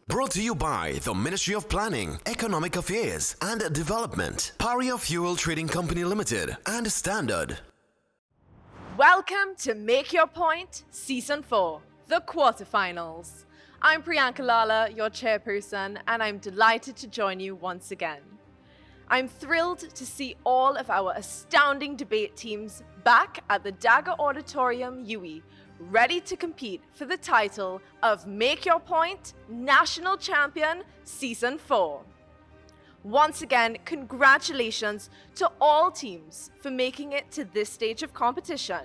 Brought to you by the Ministry of Planning, Economic Affairs and Development, Paria Fuel Trading Company Limited, and Standard. Welcome to Make Your Point Season 4, the quarterfinals. I'm Priyanka Lala, your chairperson, and I'm delighted to join you once again. I'm thrilled to see all of our astounding debate teams back at the Dagger Auditorium, UWI, ready to compete for the title of Make Your Point National Champion Season 4. Once again, congratulations to all teams for making it to this stage of competition.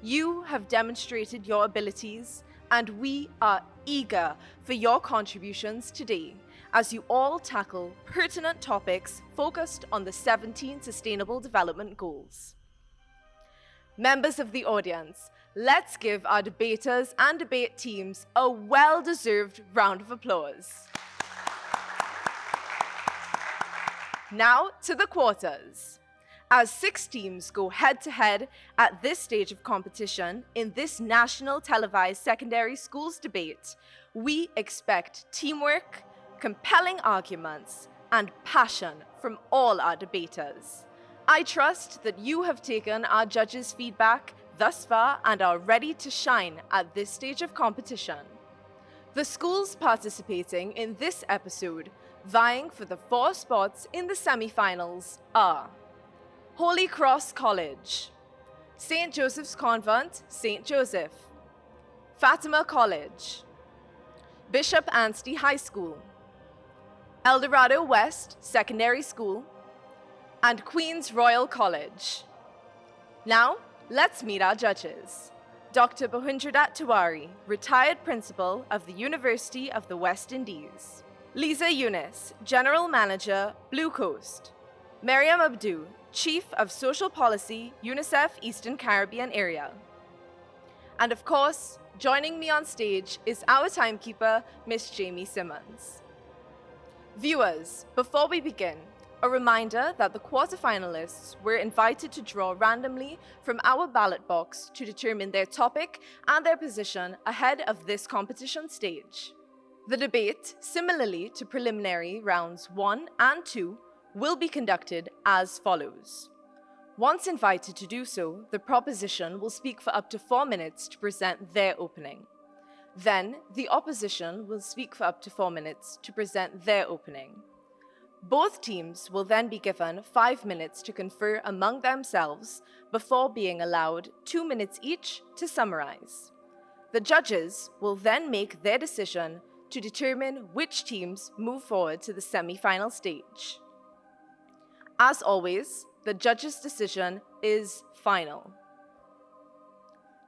You have demonstrated your abilities, and we are eager for your contributions today as you all tackle pertinent topics focused on the 17 Sustainable Development Goals. Members of the audience, let's give our debaters and debate teams a well-deserved round of applause. Now to the quarters. As 6 teams go head-to-head at this stage of competition in this national televised secondary schools debate, we expect teamwork, compelling arguments, and passion from all our debaters. I trust that you have taken our judges' feedback thus far and are ready to shine at this stage of competition. The schools participating in this episode, vying for the 4 spots in the semi-finals, are Holy Cross College, St. Joseph's Convent, St. Joseph, Fatima College, Bishop Anstey High School, Eldorado West Secondary School, and Queen's Royal College. Now, let's meet our judges. Dr. Bohindradat Tiwari, retired principal of the University of the West Indies. Lisa Yunus, General Manager, Blue Coast. Mariam Abdu, Chief of Social Policy, UNICEF Eastern Caribbean Area. And of course, joining me on stage is our timekeeper, Miss Jamie Simmons. Viewers, before we begin, a reminder that the quarterfinalists were invited to draw randomly from our ballot box to determine their topic and their position ahead of this competition stage. The debate, similarly to preliminary rounds 1 and 2, will be conducted as follows. Once invited to do so, the proposition will speak for up to 4 minutes to present their opening. Then, the opposition will speak for up to 4 minutes to present their opening. Both teams will then be given 5 minutes to confer among themselves before being allowed 2 minutes each to summarize. The judges will then make their decision to determine which teams move forward to the semi-final stage. As always, the judges' decision is final.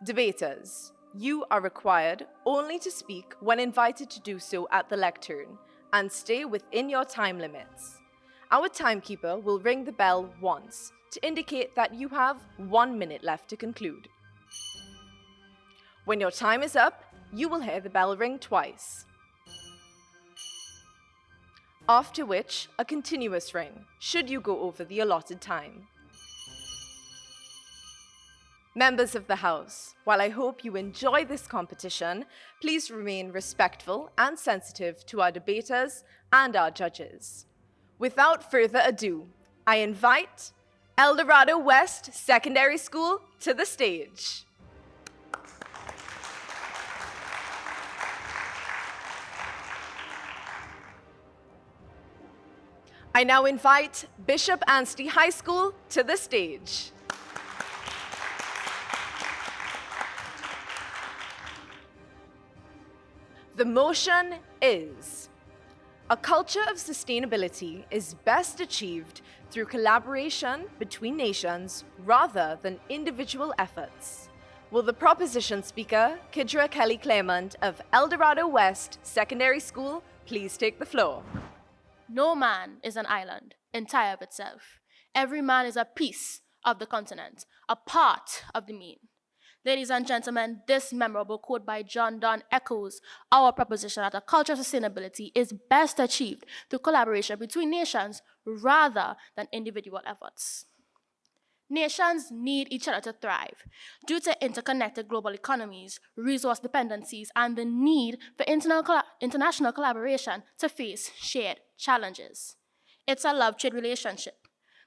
Debaters, you are required only to speak when invited to do so at the lectern, and stay within your time limits. Our timekeeper will ring the bell once to indicate that you have 1 minute left to conclude. When your time is up, you will hear the bell ring twice. After which, a continuous ring, should you go over the allotted time. Members of the House, while I hope you enjoy this competition, please remain respectful and sensitive to our debaters and our judges. Without further ado, I invite Eldorado West Secondary School to the stage. I now invite Bishop Anstey High School to the stage. The motion is: a culture of sustainability is best achieved through collaboration between nations rather than individual efforts. Will the proposition speaker, Kidra Kelly Claremont of Eldorado West Secondary School, please take the floor? No man is an island, entire of itself. Every man is a piece of the continent, a part of the mean. Ladies and gentlemen, this memorable quote by John Donne echoes our proposition that a culture of sustainability is best achieved through collaboration between nations rather than individual efforts. Nations need each other to thrive due to interconnected global economies, resource dependencies, and the need for international collaboration to face shared challenges. It's a love-trade relationship.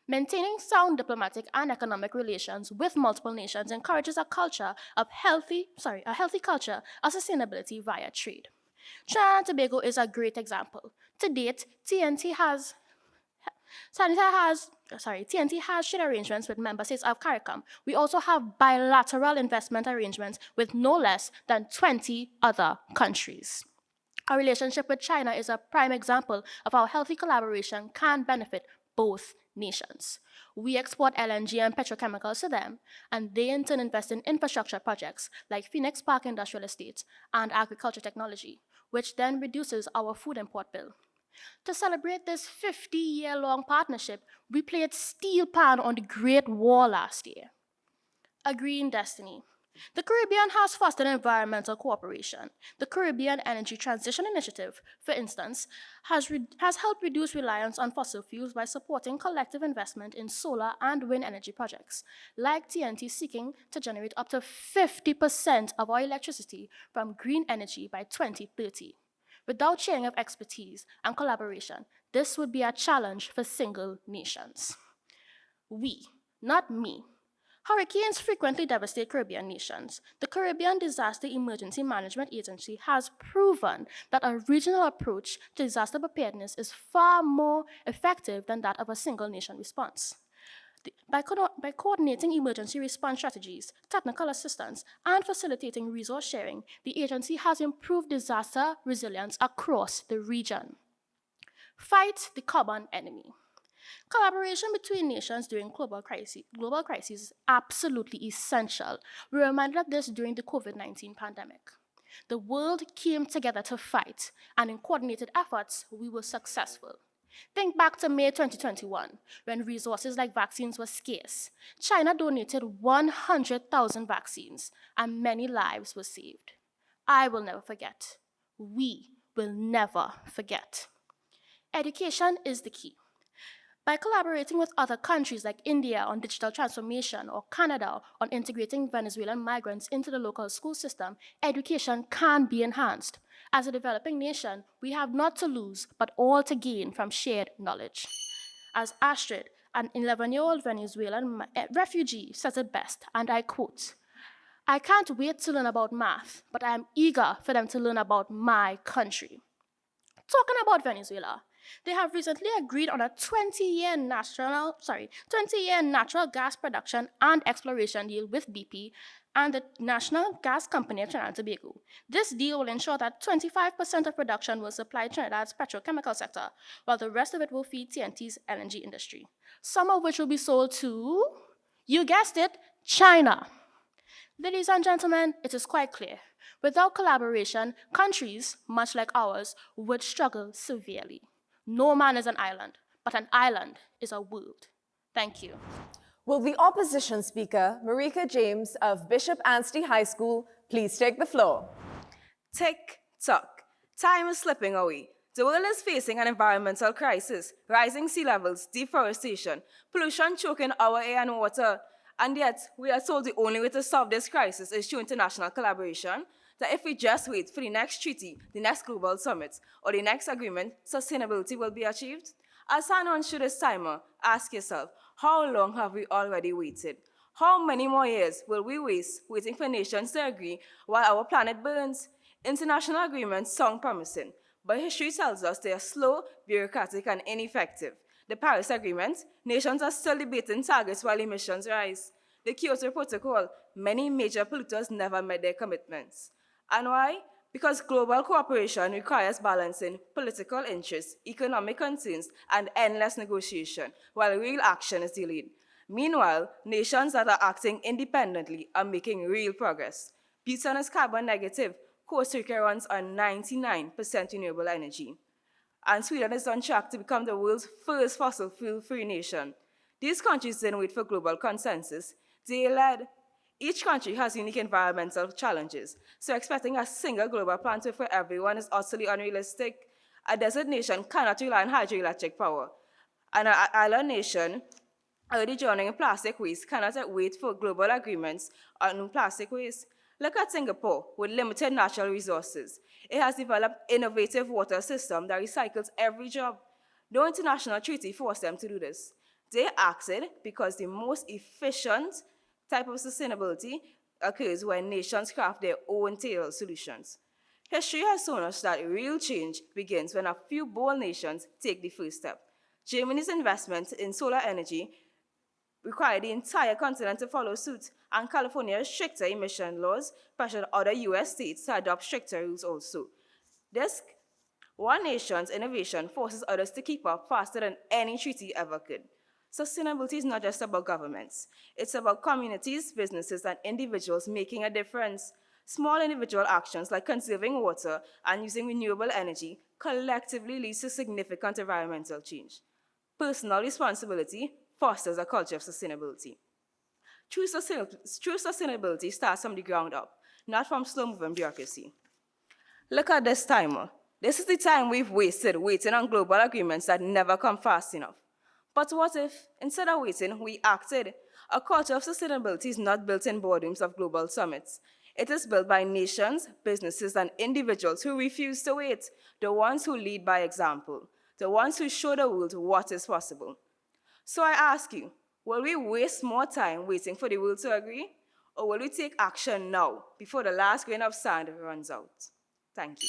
Maintaining sound diplomatic and economic relations with multiple nations encourages a healthy culture of sustainability via trade. Trinidad and Tobago is a great example. To date, TNT has trade arrangements with member states of CARICOM. We also have bilateral investment arrangements with no less than 20 other countries. Our relationship with China is a prime example of how healthy collaboration can benefit both nations. We export LNG and petrochemicals to them, and they in turn invest in infrastructure projects like Phoenix Park Industrial Estate and agriculture technology, which then reduces our food import bill. To celebrate this 50-year-long partnership, we played Steel Pan on the Great Wall last year. A green destiny. The Caribbean has fostered environmental cooperation. The Caribbean Energy Transition Initiative, for instance, has helped reduce reliance on fossil fuels by supporting collective investment in solar and wind energy projects, like TNT seeking to generate up to 50% of our electricity from green energy by 2030. Without sharing of expertise and collaboration, this would be a challenge for single nations. We, not me. Hurricanes frequently devastate Caribbean nations. The Caribbean Disaster Emergency Management Agency has proven that a regional approach to disaster preparedness is far more effective than that of a single nation response. By coordinating emergency response strategies, technical assistance, and facilitating resource sharing, the agency has improved disaster resilience across the region. Fight the common enemy. Collaboration between nations during global crises is absolutely essential. We were reminded of this during the COVID-19 pandemic. The world came together to fight, and in coordinated efforts, we were successful. Think back to May 2021, when resources like vaccines were scarce. China donated 100,000 vaccines, and many lives were saved. I will never forget. We will never forget. Education is the key. By collaborating with other countries like India on digital transformation or Canada on integrating Venezuelan migrants into the local school system, education can be enhanced. As a developing nation, we have not to lose, but all to gain from shared knowledge. As Astrid, an 11-year-old Venezuelan refugee, says it best, and I quote, "I can't wait to learn about math, but I am eager for them to learn about my country." Talking about Venezuela, they have recently agreed on a 20-year natural gas production and exploration deal with BP and the National Gas Company of Trinidad and Tobago. This deal will ensure that 25% of production will supply Trinidad's petrochemical sector, while the rest of it will feed TNT's LNG industry, some of which will be sold to, you guessed it, China. Ladies and gentlemen, it is quite clear. Without collaboration, countries, much like ours, would struggle severely. No man is an island, but an island is a world. Thank you. Will the opposition speaker, Marika James of Bishop Anstey High School, please take the floor? Tick-tock. Time is slipping away. The world is facing an environmental crisis, rising sea levels, deforestation, pollution choking our air and water. And yet, we are told the only way to solve this crisis is through international collaboration, that if we just wait for the next treaty, the next global summit, or the next agreement, sustainability will be achieved? As sign on through this timer, ask yourself, how long have we already waited? How many more years will we waste waiting for nations to agree while our planet burns? International agreements sound promising, but history tells us they are slow, bureaucratic, and ineffective. The Paris Agreement, nations are still debating targets while emissions rise. The Kyoto Protocol, many major polluters never met their commitments. And why? Because global cooperation requires balancing political interests, economic concerns, and endless negotiation, while real action is delayed. Meanwhile, nations that are acting independently are making real progress. Bhutan is carbon negative. Costa Rica runs on 99% renewable energy. And Sweden is on track to become the world's first fossil fuel-free nation. These countries didn't wait for global consensus. They led. Each country has unique environmental challenges, so expecting a single global plan to for everyone is utterly unrealistic. A desert nation cannot rely on hydroelectric power, and an island nation Already drowning in plastic waste cannot wait for global agreements on new plastic waste. Look at Singapore with limited natural resources. It has developed innovative water system that recycles every drop. No international treaty forced them to do this. They acted because the most efficient type of sustainability occurs when nations craft their own tailored solutions. History has shown us that real change begins when a few bold nations take the first step. Germany's investment in solar energy required the entire continent to follow suit, and California's stricter emission laws pressured other US states to adopt stricter rules also. This one nation's innovation forces others to keep up faster than any treaty ever could. Sustainability is not just about governments. It's about communities, businesses, and individuals making a difference. Small individual actions like conserving water and using renewable energy collectively leads to significant environmental change. Personal responsibility fosters a culture of sustainability. True sustainability starts from the ground up, not from slow-moving bureaucracy. Look at this timer. This is the time we've wasted waiting on global agreements that never come fast enough. But what if, instead of waiting, we acted? A culture of sustainability is not built in boardrooms of global summits. It is built by nations, businesses, and individuals who refuse to wait, the ones who lead by example, the ones who show the world what is possible. So I ask you, will we waste more time waiting for the world to agree? Or will we take action now, before the last grain of sand runs out? Thank you.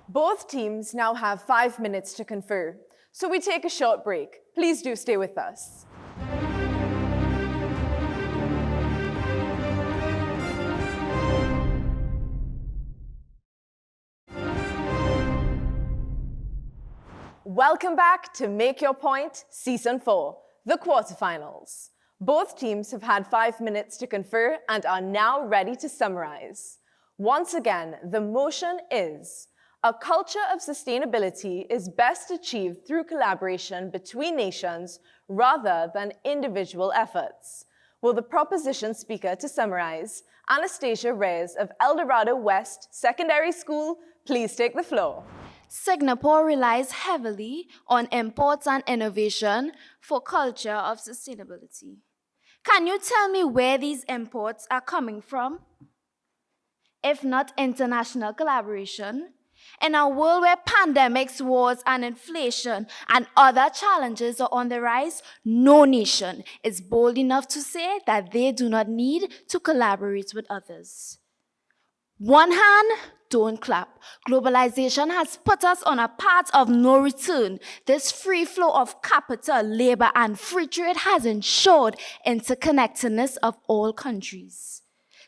Both teams now have 5 minutes to confer, so we take a short break. Please do stay with us. Welcome back to Make Your Point, Season 4, the quarterfinals. Both teams have had 5 minutes to confer and are now ready to summarize. Once again, the motion is: a culture of sustainability is best achieved through collaboration between nations rather than individual efforts. Will the proposition speaker to summarize, Anastasia Reyes of El Dorado West Secondary School, please take the floor. Singapore relies heavily on imports and innovation for culture of sustainability. Can you tell me where these imports are coming from? If not international collaboration, in a world where pandemics, wars, and inflation and other challenges are on the rise, no nation is bold enough to say that they do not need to collaborate with others. One hand, don't clap. Globalization has put us on a path of no return. This free flow of capital, labor, and free trade has ensured interconnectedness of all countries.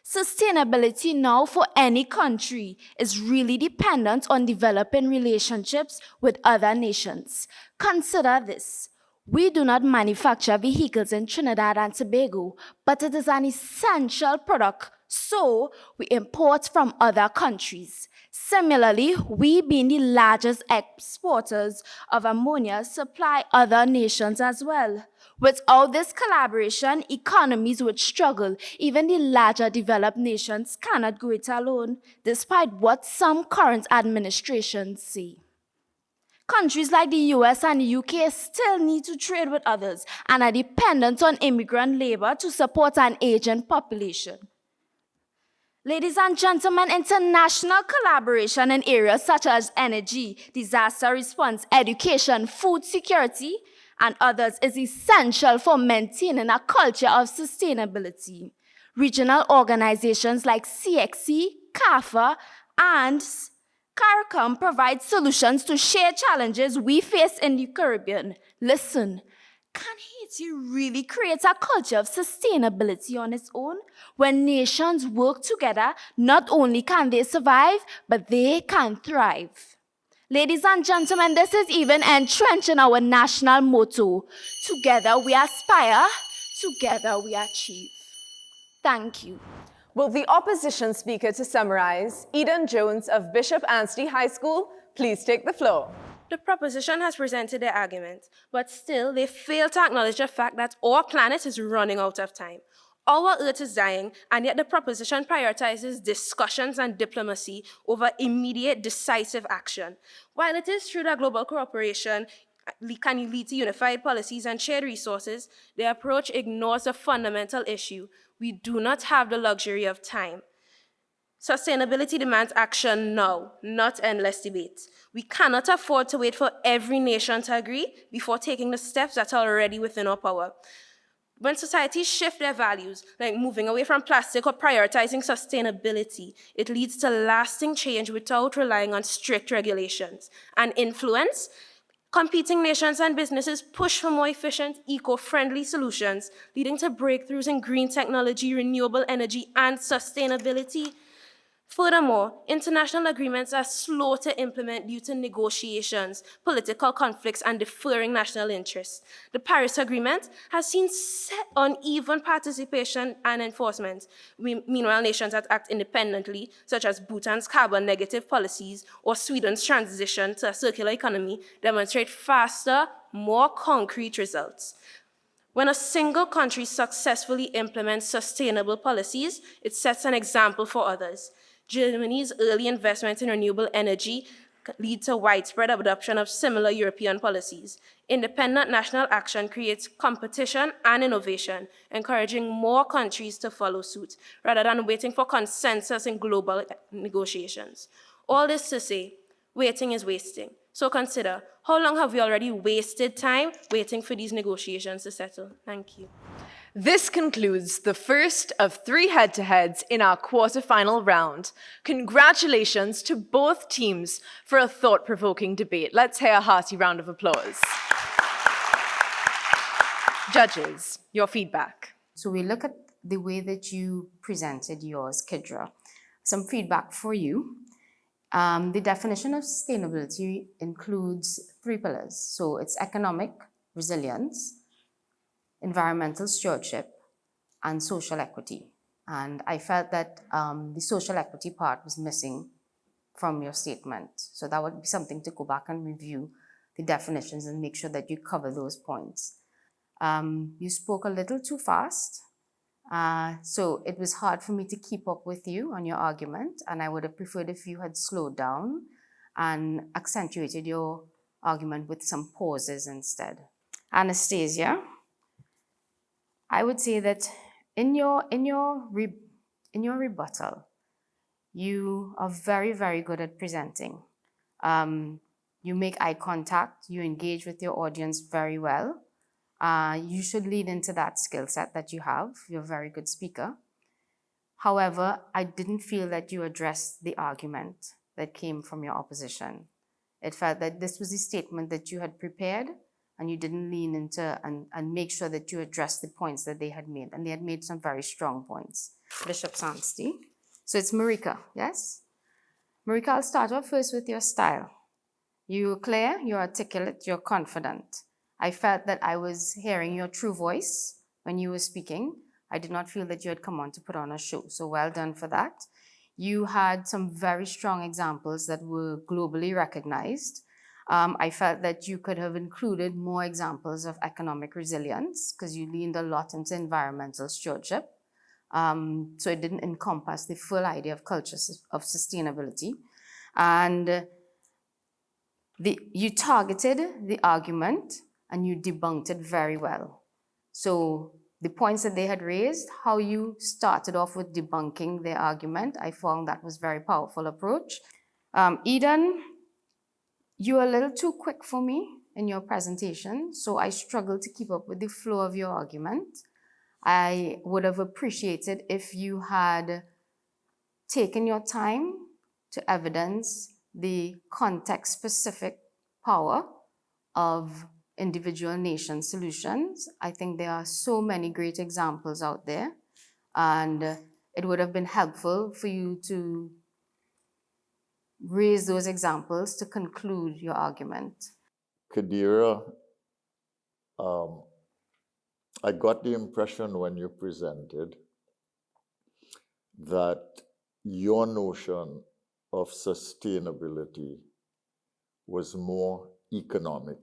Sustainability now for any country is really dependent on developing relationships with other nations. Consider this. We do not manufacture vehicles in Trinidad and Tobago, but it is an essential product, so we import from other countries. Similarly, we being the largest exporters of ammonia supply other nations as well. Without this collaboration, economies would struggle. Even the larger developed nations cannot go it alone, despite what some current administrations say. Countries like the US and the UK still need to trade with others and are dependent on immigrant labor to support an aging population. Ladies and gentlemen, international collaboration in areas such as energy, disaster response, education, food security, and others is essential for maintaining a culture of sustainability. Regional organizations like CXC, CAFA, and CARICOM provide solutions to shared challenges we face in the Caribbean. Listen, can Haiti really create a culture of sustainability on its own? When nations work together, not only can they survive, but they can thrive. Ladies and gentlemen, this is even entrenched in our national motto. Together we aspire, together we achieve. Thank you. Will the opposition speaker to summarize, Eden Jones of Bishop Anstey High School, please take the floor. The proposition has presented their argument, but still they fail to acknowledge the fact that our planet is running out of time. Our Earth is dying, and yet the proposition prioritizes discussions and diplomacy over immediate, decisive action. While it is true that global cooperation can lead to unified policies and shared resources, the approach ignores a fundamental issue. We do not have the luxury of time. Sustainability demands action now, not endless debate. We cannot afford to wait for every nation to agree before taking the steps that are already within our power. When societies shift their values, like moving away from plastic or prioritizing sustainability, it leads to lasting change without relying on strict regulations. And influence, competing nations and businesses push for more efficient, eco-friendly solutions, leading to breakthroughs in green technology, renewable energy, and sustainability. Furthermore, international agreements are slow to implement due to negotiations, political conflicts, and deferring national interests. The Paris Agreement has seen uneven participation and enforcement. Meanwhile, nations that act independently, such as Bhutan's carbon negative policies or Sweden's transition to a circular economy, demonstrate faster, more concrete results. When a single country successfully implements sustainable policies, it sets an example for others. Germany's early investment in renewable energy lead to widespread adoption of similar European policies. Independent national action creates competition and innovation, encouraging more countries to follow suit, rather than waiting for consensus in global negotiations. All this to say, waiting is wasting. So consider, how long have we already wasted time waiting for these negotiations to settle? Thank you. This concludes the first of 3 head-to-heads in our quarterfinal round. Congratulations to both teams for a thought-provoking debate. Let's hear a hearty round of applause. Judges, your feedback. So we look at the way that you presented yours, Kidra. Some feedback for you. The definition of sustainability includes 3 pillars. So it's economic resilience, environmental stewardship, and social equity. And I felt that the social equity part was missing from your statement. So that would be something to go back and review the definitions and make sure that you cover those points. You spoke a little too fast. So it was hard for me to keep up with you on your argument, and I would have preferred if you had slowed down and accentuated your argument with some pauses instead. Anastasia, I would say that in your rebuttal, you are very, very good at presenting. You make eye contact, you engage with your audience very well. You should lean into that skill set that you have. You're a very good speaker. However, I didn't feel that you addressed the argument that came from your opposition. It felt that this was a statement that you had prepared and you didn't lean into and make sure that you addressed the points that they had made. And they had made some very strong points. Bishop Sansti. So it's Marika, yes? Marika, I'll start off first with your style. You're clear, you're articulate, you're confident. I felt that I was hearing your true voice when you were speaking. I did not feel that you had come on to put on a show, so well done for that. You had some very strong examples that were globally recognized. I felt that you could have included more examples of economic resilience because you leaned a lot into environmental stewardship. So it didn't encompass the full idea of culture of sustainability. And you targeted the argument and you debunked it very well. So the points that they had raised, how you started off with debunking their argument, I found that was a very powerful approach. Eden, you were a little too quick for me in your presentation, so I struggled to keep up with the flow of your argument. I would have appreciated if you had taken your time to evidence the context-specific power of individual nation solutions. I think there are so many great examples out there, and it would have been helpful for you to raise those examples to conclude your argument. Kadira, I got the impression when you presented that your notion of sustainability was more economic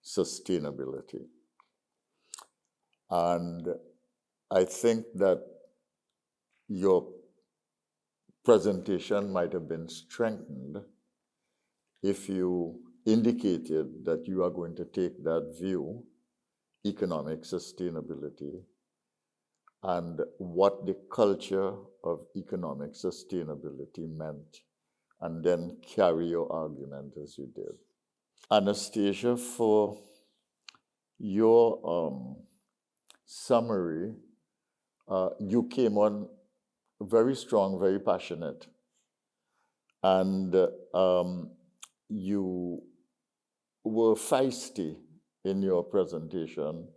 sustainability. And I think that your presentation might have been strengthened if you indicated that you are going to take that view, economic sustainability, and what the culture of economic sustainability meant, and then carry your argument as you did. Anastasia, for your summary, you came on very strong, very passionate, and you were feisty in your presentation.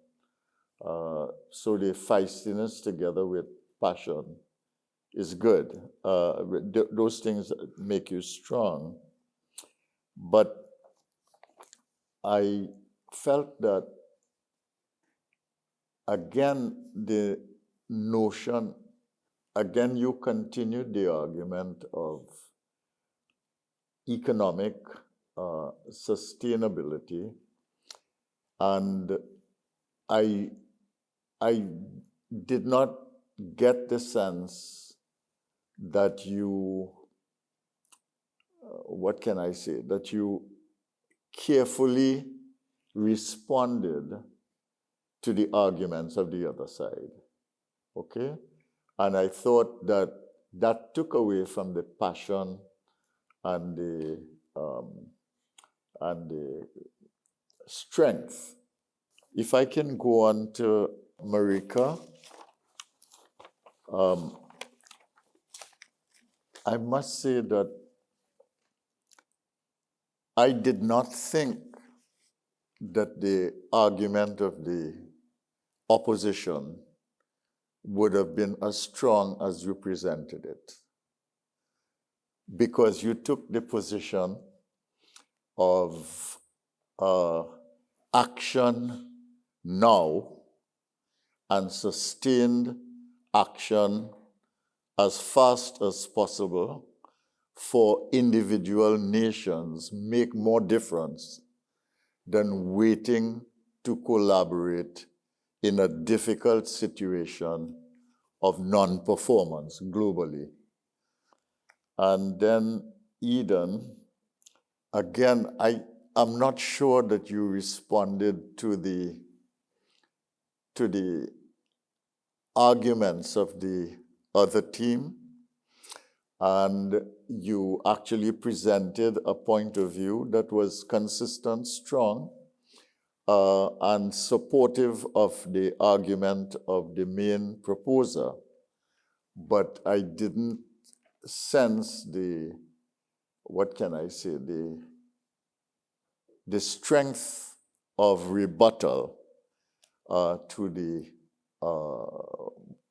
So the feistiness together with passion is good. Those things make you strong. But I felt that, again, the notion, again, you continued the argument of economic sustainability, and I did not get the sense that you, what can I say, that you carefully responded to the arguments of the other side, okay? And I thought that that took away from the passion and the strength. If I can go on to Marika, I must say that I did not think that the argument of the opposition would have been as strong as you presented it, because you took the position of action now and sustained action as fast as possible for individual nations make more difference than waiting to collaborate in a difficult situation of non-performance globally. And then Eden, again, I'm not sure that you responded to the arguments of the other team, and you actually presented a point of view that was consistent, strong, and supportive of the argument of the main proposer. But I didn't sense the, what can I say, the strength of rebuttal to the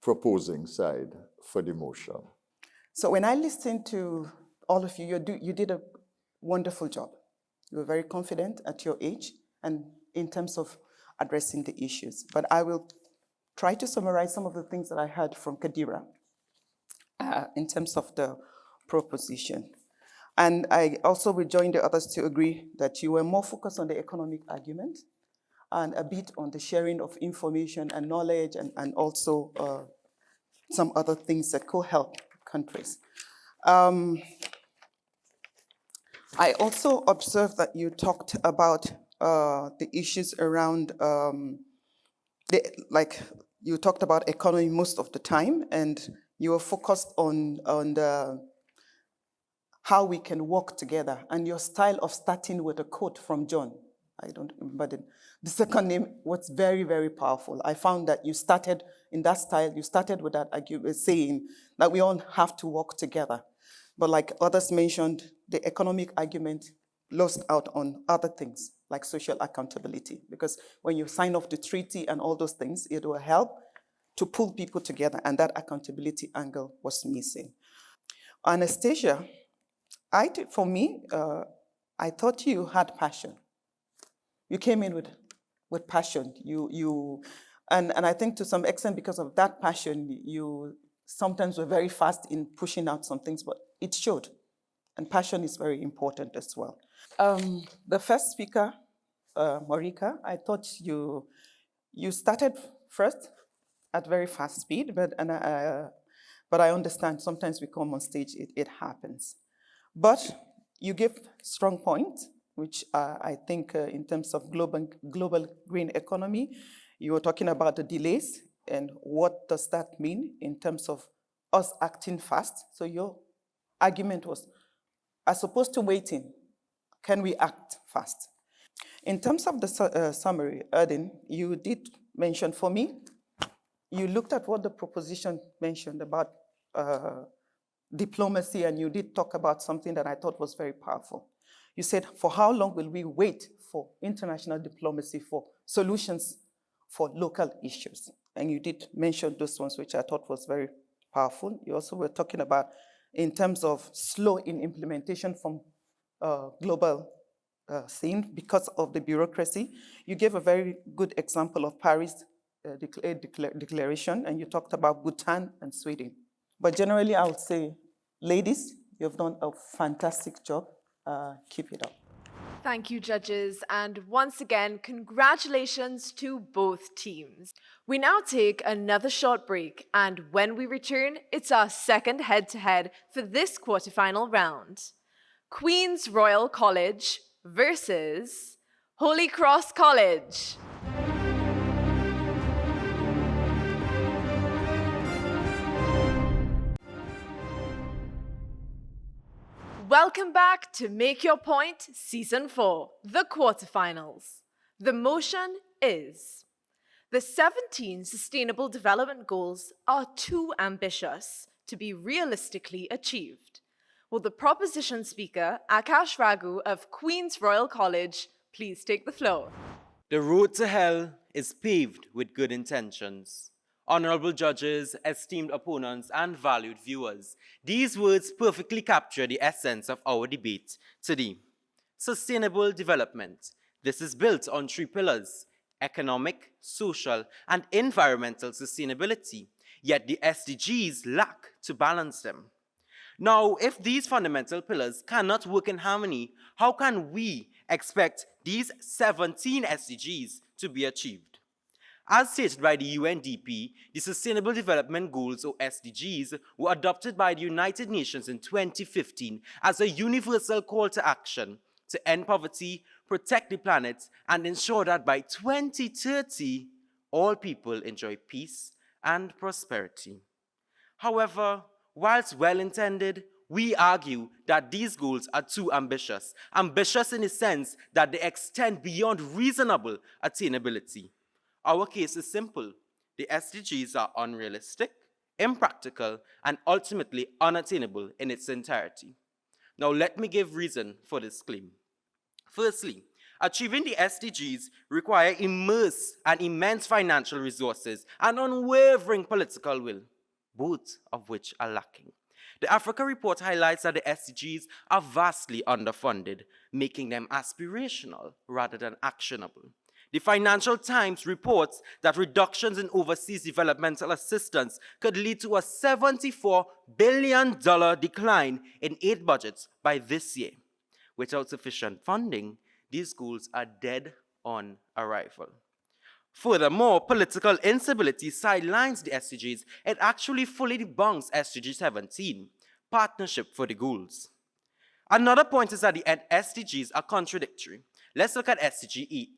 proposing side for the motion. So when I listened to all of you, you did a wonderful job. You were very confident at your age and in terms of addressing the issues. But I will try to summarize some of the things that I heard from Kadira in terms of the proposition. And I also will join the others to agree that you were more focused on the economic argument and a bit on the sharing of information and knowledge and also some other things that could help countries. I also observed that you talked about the issues around, you talked about economy most of the time, and you were focused on how we can work together, and your style of starting with a quote from John. I don't remember the second name was very, very powerful. I found that you started in that style, you started with that saying that we all have to work together. But like others mentioned, the economic argument lost out on other things like social accountability, because when you sign off the treaty and all those things, it will help to pull people together, and that accountability angle was missing. Anastasia, I thought you had passion. You came in with passion. And I think to some extent because of that passion, you sometimes were very fast in pushing out some things, but it showed. And passion is very important as well. The first speaker, Marika, I thought you started first at very fast speed, but I understand sometimes we come on stage, it happens. But you give strong points which I think in terms of global green economy, you were talking about the delays and what does that mean in terms of us acting fast. So your argument was, as opposed to waiting, can we act fast? In terms of the summary, Erdin, you did mention, for me, you looked at what the proposition mentioned about diplomacy, and you did talk about something that I thought was very powerful. You said, for how long will we wait for international diplomacy for solutions for local issues? And you did mention those ones, which I thought was very powerful. You also were talking about in terms of slow in implementation from global scene because of the bureaucracy. You gave a very good example of Paris Declaration, and you talked about Bhutan and Sweden. But generally, I would say, ladies, you've done a fantastic job. Keep it up. Thank you, judges, and once again, congratulations to both teams. We now take another short break, and when we return, it's our second head-to-head for this quarterfinal round. Queen's Royal College versus Holy Cross College. Welcome back to Make Your Point Season 4, the quarterfinals. The motion is: the 17 Sustainable Development Goals are too ambitious to be realistically achieved. Will the proposition speaker, Akash Raghu of Queen's Royal College, please take the floor? The road to hell is paved with good intentions. Honorable judges, esteemed opponents, and valued viewers, these words perfectly capture the essence of our debate today. Sustainable development. This is built on 3 pillars: economic, social, and environmental sustainability, yet the SDGs lack to balance them. Now, if these fundamental pillars cannot work in harmony, how can we expect these 17 SDGs to be achieved? As stated by the UNDP, the Sustainable Development Goals, or SDGs, were adopted by the United Nations in 2015 as a universal call to action to end poverty, protect the planet, and ensure that by 2030, all people enjoy peace and prosperity. However, whilst well-intended, we argue that these goals are too ambitious. Ambitious in the sense that they extend beyond reasonable attainability. Our case is simple. The SDGs are unrealistic, impractical, and ultimately unattainable in its entirety. Now, let me give reason for this claim. Firstly, achieving the SDGs require immense financial resources and unwavering political will, both of which are lacking. The Africa Report highlights that the SDGs are vastly underfunded, making them aspirational rather than actionable. The Financial Times reports that reductions in overseas developmental assistance could lead to a $74 billion decline in aid budgets by this year. Without sufficient funding, these goals are dead on arrival. Furthermore, political instability sidelines the SDGs. It actually fully debunks SDG 17, Partnership for the Goals. Another point is that the SDGs are contradictory. Let's look at SDG 8.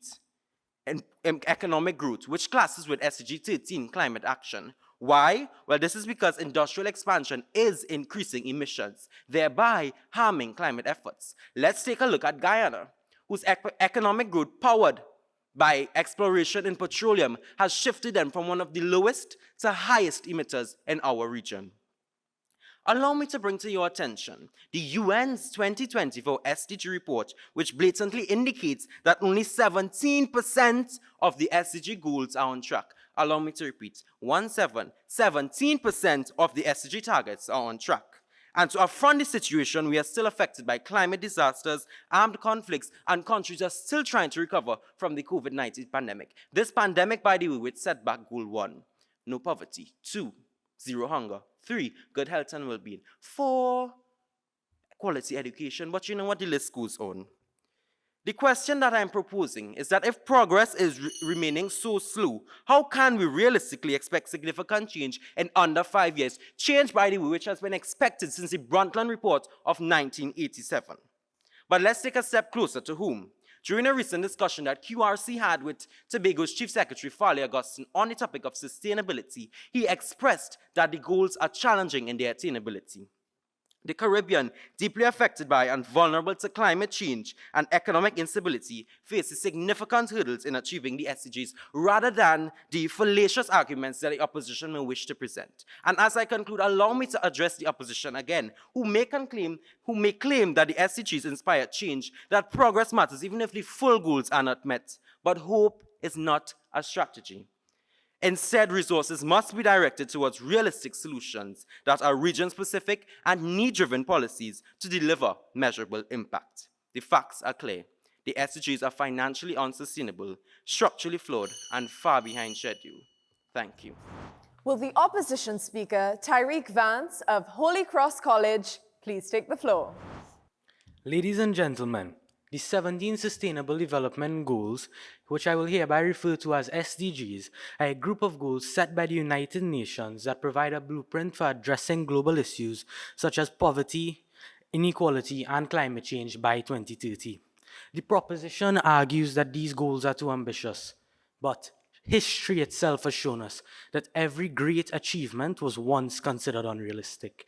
Economic growth, which classes with SDG 13, climate action. Why? Well, this is because industrial expansion is increasing emissions, thereby harming climate efforts. Let's take a look at Guyana, whose economic growth powered by exploration in petroleum has shifted them from one of the lowest to highest emitters in our region. Allow me to bring to your attention the UN's 2024 SDG report, which blatantly indicates that only 17% of the SDG goals are on track. Allow me to repeat, 17% of the SDG targets are on track. And to affront the situation, we are still affected by climate disasters, armed conflicts, and countries are still trying to recover from the COVID-19 pandemic. This pandemic, by the way, which set back goal 1, no poverty, 2, zero hunger, 3, good health and well-being, 4, quality education, but you know what, the list goes on. The question that I'm proposing is that if progress is remaining so slow, how can we realistically expect significant change in under 5 years? Change, by the way, which has been expected since the Brundtland Report of 1987. But let's take a step closer to home. During a recent discussion that QRC had with Tobago's Chief Secretary Farley Augustine on the topic of sustainability, he expressed that the goals are challenging in their attainability. The Caribbean, deeply affected by and vulnerable to climate change and economic instability, faces significant hurdles in achieving the SDGs rather than the fallacious arguments that the opposition may wish to present. And as I conclude, allow me to address the opposition again, who may claim that the SDGs inspire change, that progress matters even if the full goals are not met. But hope is not a strategy. Instead, resources must be directed towards realistic solutions that are region-specific and need-driven policies to deliver measurable impact. The facts are clear. The SDGs are financially unsustainable, structurally flawed, and far behind schedule. Thank you. Will the opposition speaker, Tyreek Vance of Holy Cross College, please take the floor? Ladies and gentlemen, the 17 Sustainable Development Goals, which I will hereby refer to as SDGs, are a group of goals set by the United Nations that provide a blueprint for addressing global issues such as poverty, inequality, and climate change by 2030. The proposition argues that these goals are too ambitious, but history itself has shown us that every great achievement was once considered unrealistic.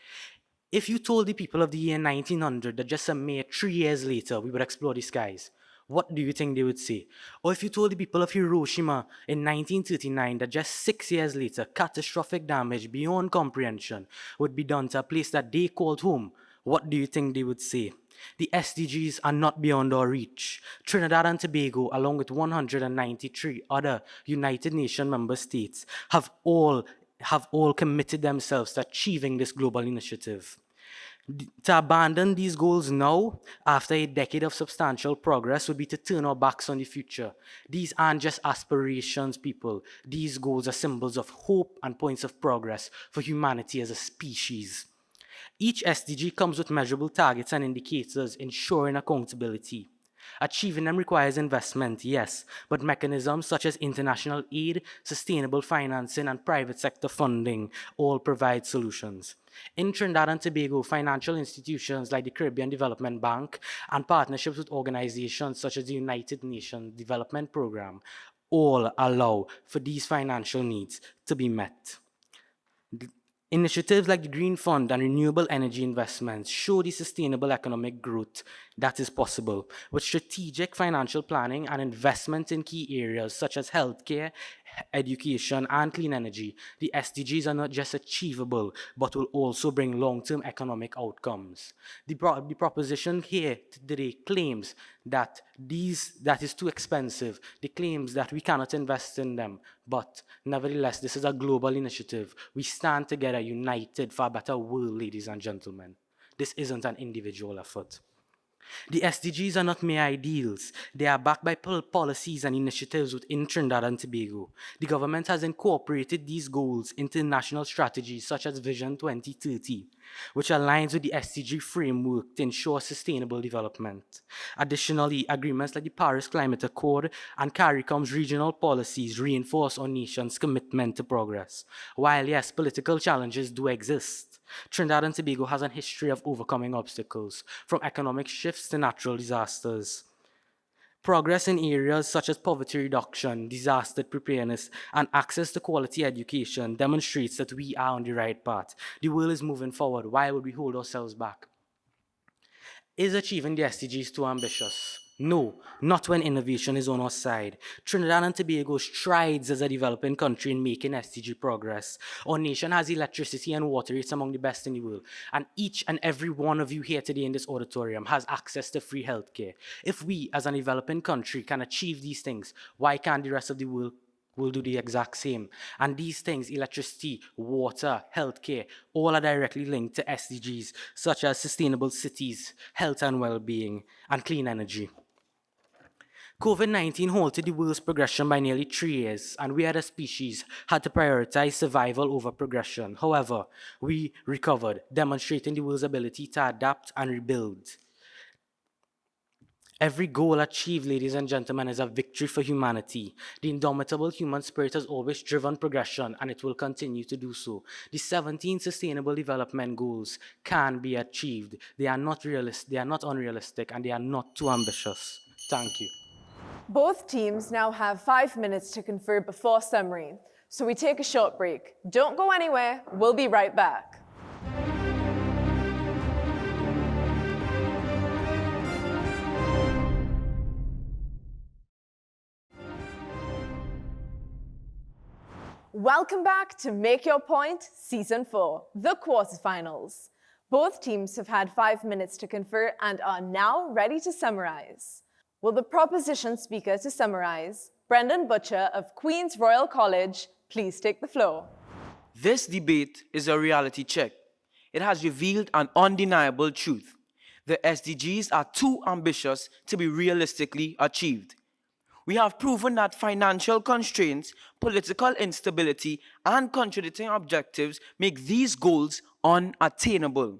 If you told the people of the year 1900 that just a mere 3 years later we would explore the skies, what do you think they would say? Or if you told the people of Hiroshima in 1939 that just 6 years later catastrophic damage beyond comprehension would be done to a place that they called home, what do you think they would say? The SDGs are not beyond our reach. Trinidad and Tobago, along with 193 other United Nations member states, have all committed themselves to achieving this global initiative. To abandon these goals now, after a decade of substantial progress, would be to turn our backs on the future. These aren't just aspirations, people. These goals are symbols of hope and points of progress for humanity as a species. Each SDG comes with measurable targets and indicators ensuring accountability. Achieving them requires investment, yes, but mechanisms such as international aid, sustainable financing, and private sector funding all provide solutions. In Trinidad and Tobago, financial institutions like the Caribbean Development Bank and partnerships with organizations such as the United Nations Development Programme all allow for these financial needs to be met. Initiatives like the Green Fund and renewable energy investments show the sustainable economic growth that is possible. With strategic financial planning and investment in key areas such as healthcare, education, and clean energy, the SDGs are not just achievable, but will also bring long-term economic outcomes. The proposition here today claims that that is too expensive. They claims that we cannot invest in them. But nevertheless, this is a global initiative. We stand together, united for a better world, ladies and gentlemen. This isn't an individual effort. The SDGs are not mere ideals. They are backed by policies and initiatives within Trinidad and Tobago. The government has incorporated these goals into national strategies such as Vision 2030, which aligns with the SDG framework to ensure sustainable development. Additionally, agreements like the Paris Climate Accord and CARICOM's regional policies reinforce our nation's commitment to progress. While, yes, political challenges do exist, Trinidad and Tobago has a history of overcoming obstacles, from economic shifts to natural disasters. Progress in areas such as poverty reduction, disaster preparedness, and access to quality education demonstrates that we are on the right path. The world is moving forward. Why would we hold ourselves back? Is achieving the SDGs too ambitious? No, not when innovation is on our side. Trinidad and Tobago strides as a developing country in making SDG progress. Our nation has electricity and water rates among the best in the world. And each and every one of you here today in this auditorium has access to free healthcare. If we, as a developing country, can achieve these things, why can't the rest of the world will do the exact same? And these things, electricity, water, healthcare, all are directly linked to SDGs, such as sustainable cities, health and well-being, and clean energy. COVID-19 halted the world's progression by nearly 3 years, and we as a species had to prioritize survival over progression. However, we recovered, demonstrating the world's ability to adapt and rebuild. Every goal achieved, ladies and gentlemen, is a victory for humanity. The indomitable human spirit has always driven progression, and it will continue to do so. The 17 Sustainable Development Goals can be achieved. They are not unrealistic, and they are not too ambitious. Thank you. Both teams now have 5 minutes to confer before summary, so we take a short break. Don't go anywhere, we'll be right back. Welcome back to Make Your Point Season 4, the quarterfinals. Both teams have had 5 minutes to confer and are now ready to summarize. Will the proposition speaker to summarize, Brendan Butcher of Queen's Royal College, please take the floor. This debate is a reality check. It has revealed an undeniable truth. The SDGs are too ambitious to be realistically achieved. We have proven that financial constraints, political instability, and contradicting objectives make these goals unattainable.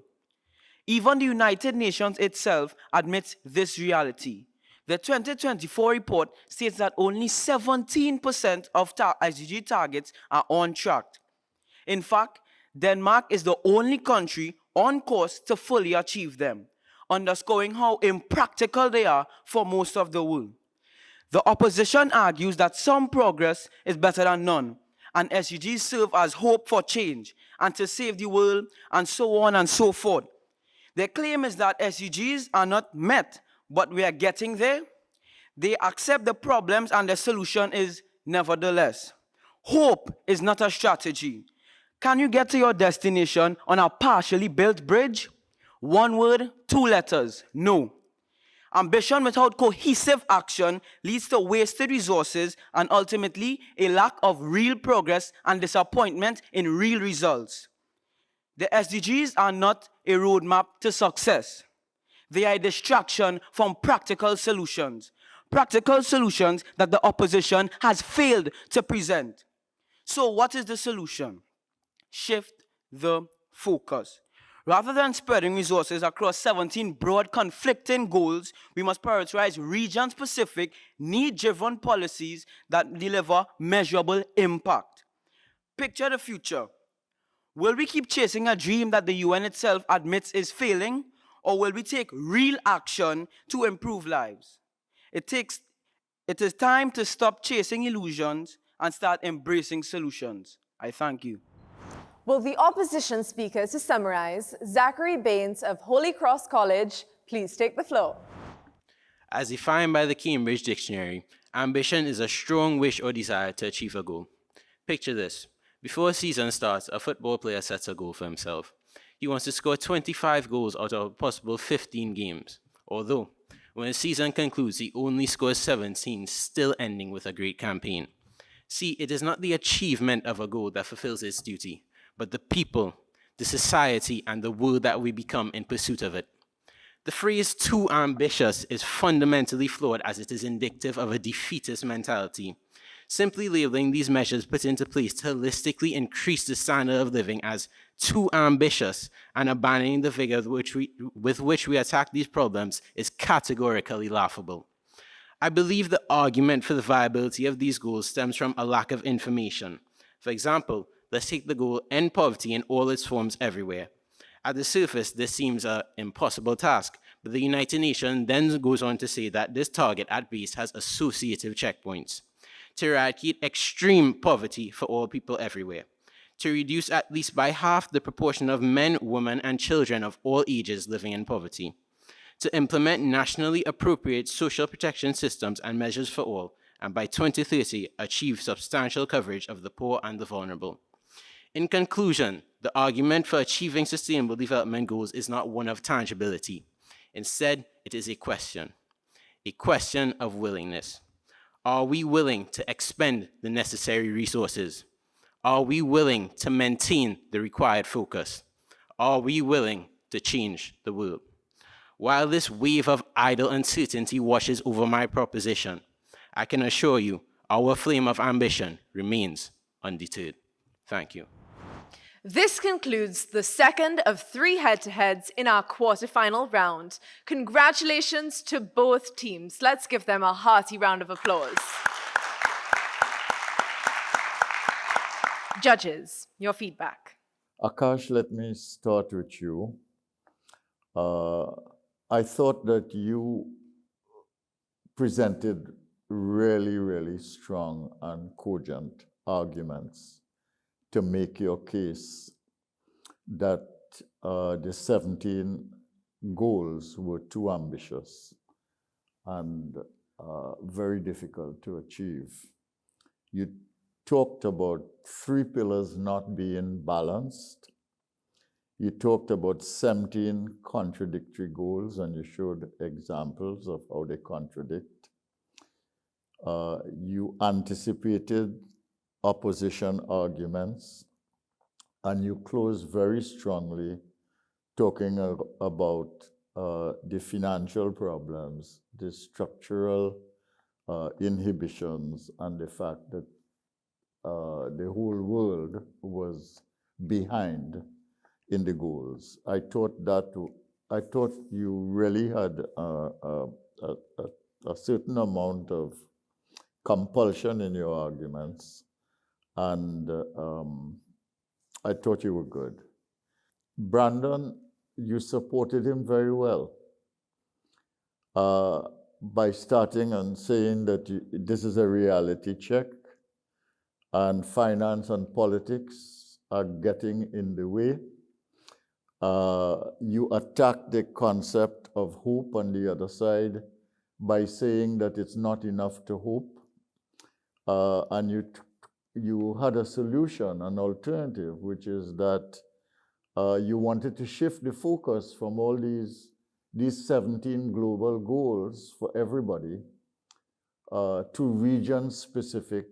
Even the United Nations itself admits this reality. The 2024 report states that only 17% of SDG targets are on track. In fact, Denmark is the only country on course to fully achieve them, underscoring how impractical they are for most of the world. The opposition argues that some progress is better than none, and SDGs serve as hope for change and to save the world, and so on and so forth. Their claim is that SDGs are not met, but we are getting there. They accept the problems and the solution is nevertheless. Hope is not a strategy. Can you get to your destination on a partially built bridge? One word, 2 letters, no. Ambition without cohesive action leads to wasted resources and ultimately a lack of real progress and disappointment in real results. The SDGs are not a roadmap to success. They are a distraction from practical solutions that the opposition has failed to present. So what is the solution? Shift the focus. Rather than spreading resources across 17 broad conflicting goals, we must prioritize region-specific, need-driven policies that deliver measurable impact. Picture the future. Will we keep chasing a dream that the UN itself admits is failing, or will we take real action to improve lives? It is time to stop chasing illusions and start embracing solutions. I thank you. Will the opposition speaker to summarize, Zachary Baines of Holy Cross College, please take the floor. As defined by the Cambridge Dictionary, ambition is a strong wish or desire to achieve a goal. Picture this. Before a season starts, a football player sets a goal for himself. He wants to score 25 goals out of a possible 15 games. Although, when the season concludes, he only scores 17, still ending with a great campaign. See, it is not the achievement of a goal that fulfills its duty, but the people, the society, and the world that we become in pursuit of it. The phrase too ambitious is fundamentally flawed as it is indicative of a defeatist mentality. Simply labeling these measures put into place to holistically increase the standard of living as too ambitious and abandoning the vigor with which we attack these problems is categorically laughable. I believe the argument for the viability of these goals stems from a lack of information. For example, let's take the goal end poverty in all its forms everywhere. At the surface, this seems an impossible task, but the United Nations then goes on to say that this target at base has associative checkpoints. To eradicate extreme poverty for all people everywhere. To reduce at least by half the proportion of men, women, and children of all ages living in poverty. To implement nationally appropriate social protection systems and measures for all, and by 2030, achieve substantial coverage of the poor and the vulnerable. In conclusion, the argument for achieving sustainable development goals is not one of tangibility. Instead, it is a question of willingness. Are we willing to expend the necessary resources? Are we willing to maintain the required focus? Are we willing to change the world? While this wave of idle uncertainty washes over my proposition, I can assure you our flame of ambition remains undeterred. Thank you. This concludes the second of 3 head-to-heads in our quarterfinal round. Congratulations to both teams. Let's give them a hearty round of applause. Judges, your feedback. Akash, let me start with you. I thought that you presented really, really strong and cogent arguments to make your case that the 17 goals were too ambitious and very difficult to achieve. You talked about 3 pillars not being balanced. You talked about 17 contradictory goals, and you showed examples of how they contradict. You anticipated opposition arguments, and you closed very strongly talking about the financial problems, the structural inhibitions, and the fact that the whole world was behind in the goals. I thought you really had a certain amount of compulsion in your arguments, and I thought you were good. Brandon, you supported him very well by starting and saying that this is a reality check and finance and politics are getting in the way. You attacked the concept of hope on the other side by saying that it's not enough to hope. And you had a solution, an alternative, which is that you wanted to shift the focus from all these 17 global goals for everybody to region-specific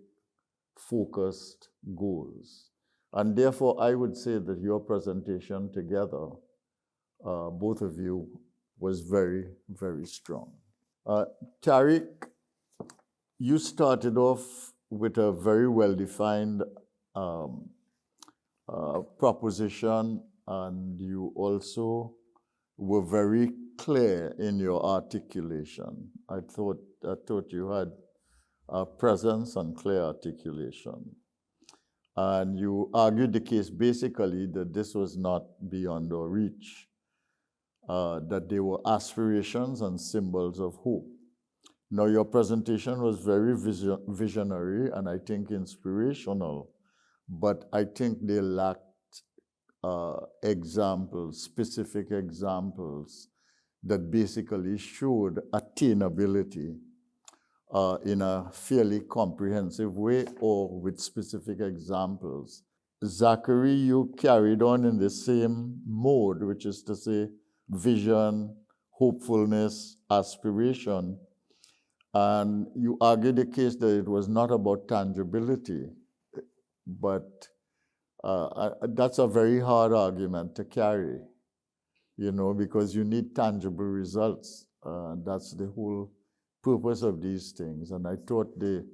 focused goals. And therefore, I would say that your presentation together, both of you, was very, very strong. Tariq, you started off with a very well-defined proposition, and you also were very clear in your articulation. I thought you had presence and clear articulation. And you argued the case basically that this was not beyond our reach, that they were aspirations and symbols of hope. Now, your presentation was very visionary and I think inspirational, but I think they lacked examples, specific examples that basically showed attainability in a fairly comprehensive way or with specific examples. Zachary, you carried on in the same mode, which is to say vision, hopefulness, aspiration. And you argued the case that it was not about tangibility, but that's a very hard argument to carry, because you need tangible results. That's the whole purpose of these things. And I thought the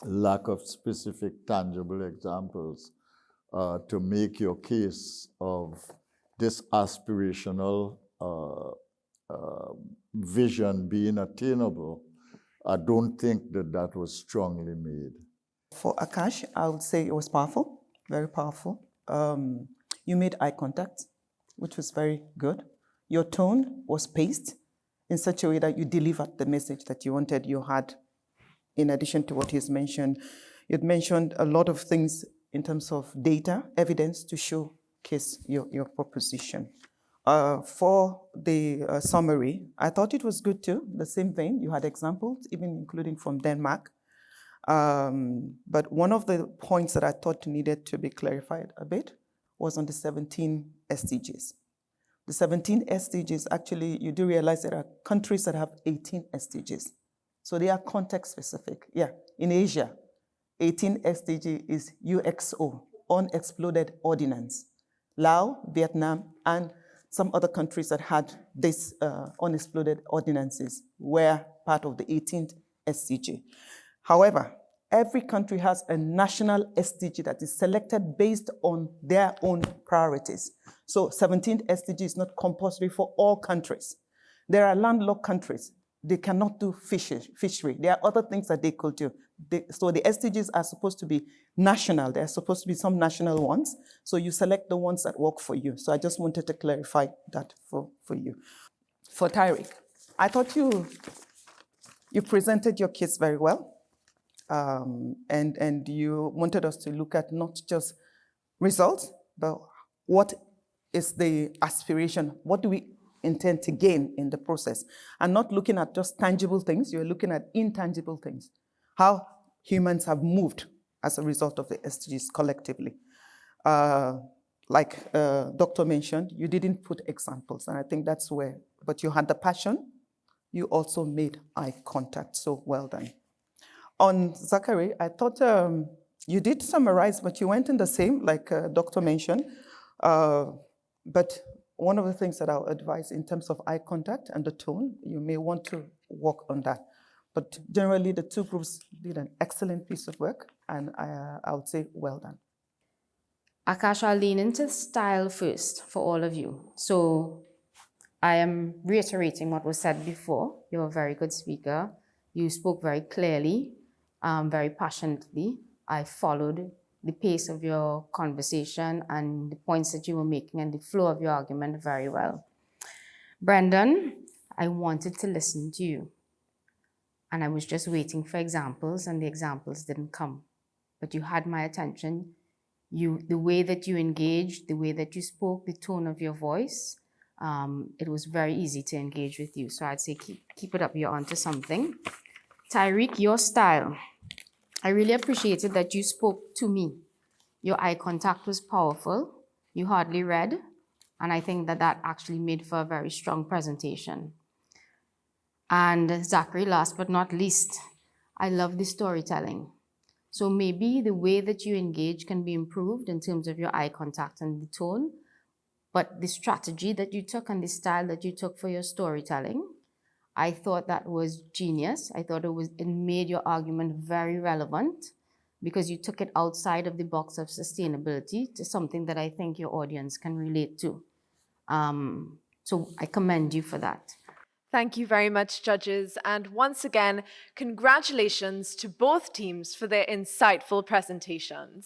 lack of specific tangible examples to make your case of this aspirational vision being attainable, I don't think that was strongly made. For Akash, I would say it was powerful, very powerful. You made eye contact, which was very good. Your tone was paced in such a way that you delivered the message that you wanted. You had, in addition to what he's mentioned, you'd mentioned a lot of things in terms of data, evidence to showcase your proposition. For the summary, I thought it was good too. The same vein, you had examples, even including from Denmark. But one of the points that I thought needed to be clarified a bit was on the 17 SDGs. The 17 SDGs, actually, you do realize there are countries that have 18 SDGs. So they are context specific. Yeah, in Asia, 18 SDG is UXO, unexploded ordnance. Laos, Vietnam, and some other countries that had this unexploded ordinances were part of the 18th SDG. However, Every country has a national SDG that is selected based on their own priorities. So 17th SDG is not compulsory for all countries. There are landlocked countries. They cannot do fishery. There are other things that they could do. So the SDGs are supposed to be national. There are supposed to be some national ones. So you select the ones that work for you. So I just wanted to clarify that for you. For Tyreek, I thought you presented your case very well. And you wanted us to look at not just results, but what is the aspiration? What do we intend to gain in the process? And not looking at just tangible things, you're looking at intangible things. How humans have moved as a result of the SDGs collectively. Like Dr. mentioned, you didn't put examples, and I think that's where, but you had the passion, you also made eye contact, so well done. On Zachary, I thought you did summarize, but you went in the same, like Dr. mentioned. But one of the things that I'll advise in terms of eye contact and the tone, you may want to work on that. But generally, the two groups did an excellent piece of work, and I would say well done. Akash, I'll lean into style first for all of you. So I am reiterating what was said before. You're a very good speaker. You spoke very clearly, very passionately. I followed the pace of your conversation and the points that you were making and the flow of your argument very well. Brendan, I wanted to listen to you. And I was just waiting for examples, and the examples didn't come. But you had my attention. The way that you engaged, the way that you spoke, the tone of your voice, it was very easy to engage with you. So I'd say keep it up, you're onto something. Tyreek, your style. I really appreciated that you spoke to me. Your eye contact was powerful. You hardly read. And I think that actually made for a very strong presentation. And Zachary, last but not least, I love the storytelling. So maybe the way that you engage can be improved in terms of your eye contact and the tone, but the strategy that you took and the style that you took for your storytelling, I thought that was genius. I thought it made your argument very relevant because you took it outside of the box of sustainability to something that I think your audience can relate to. So I commend you for that. Thank you very much, judges. And once again, congratulations to both teams for their insightful presentations.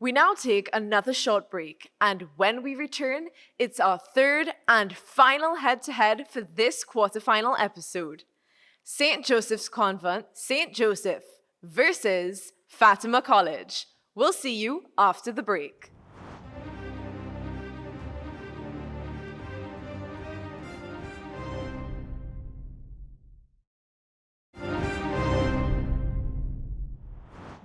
We now take another short break, and when we return, it's our third and final head-to-head for this quarterfinal episode. St. Joseph's Convent, St. Joseph versus Fatima College. We'll see you after the break.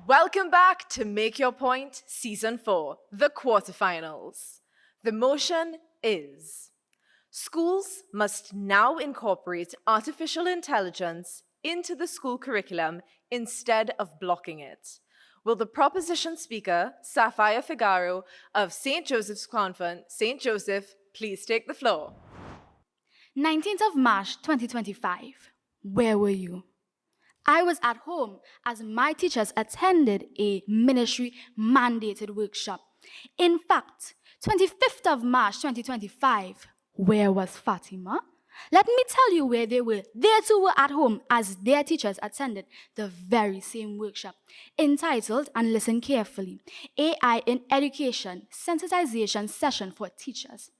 Welcome back to Make Your Point Season 4, the quarterfinals. The motion is: schools must now incorporate artificial intelligence into the school curriculum instead of blocking it. Will the proposition speaker, Sapphire Figaro of St. Joseph's Convent, St. Joseph, please take the floor? 19th of March 2025. Where were you? I was at home as my teachers attended a ministry-mandated workshop. In fact, 25th of March 2025, where was Fatima? Let me tell you where they were. They too were at home as their teachers attended the very same workshop, entitled, and listen carefully, AI in Education Sensitization Session for Teachers.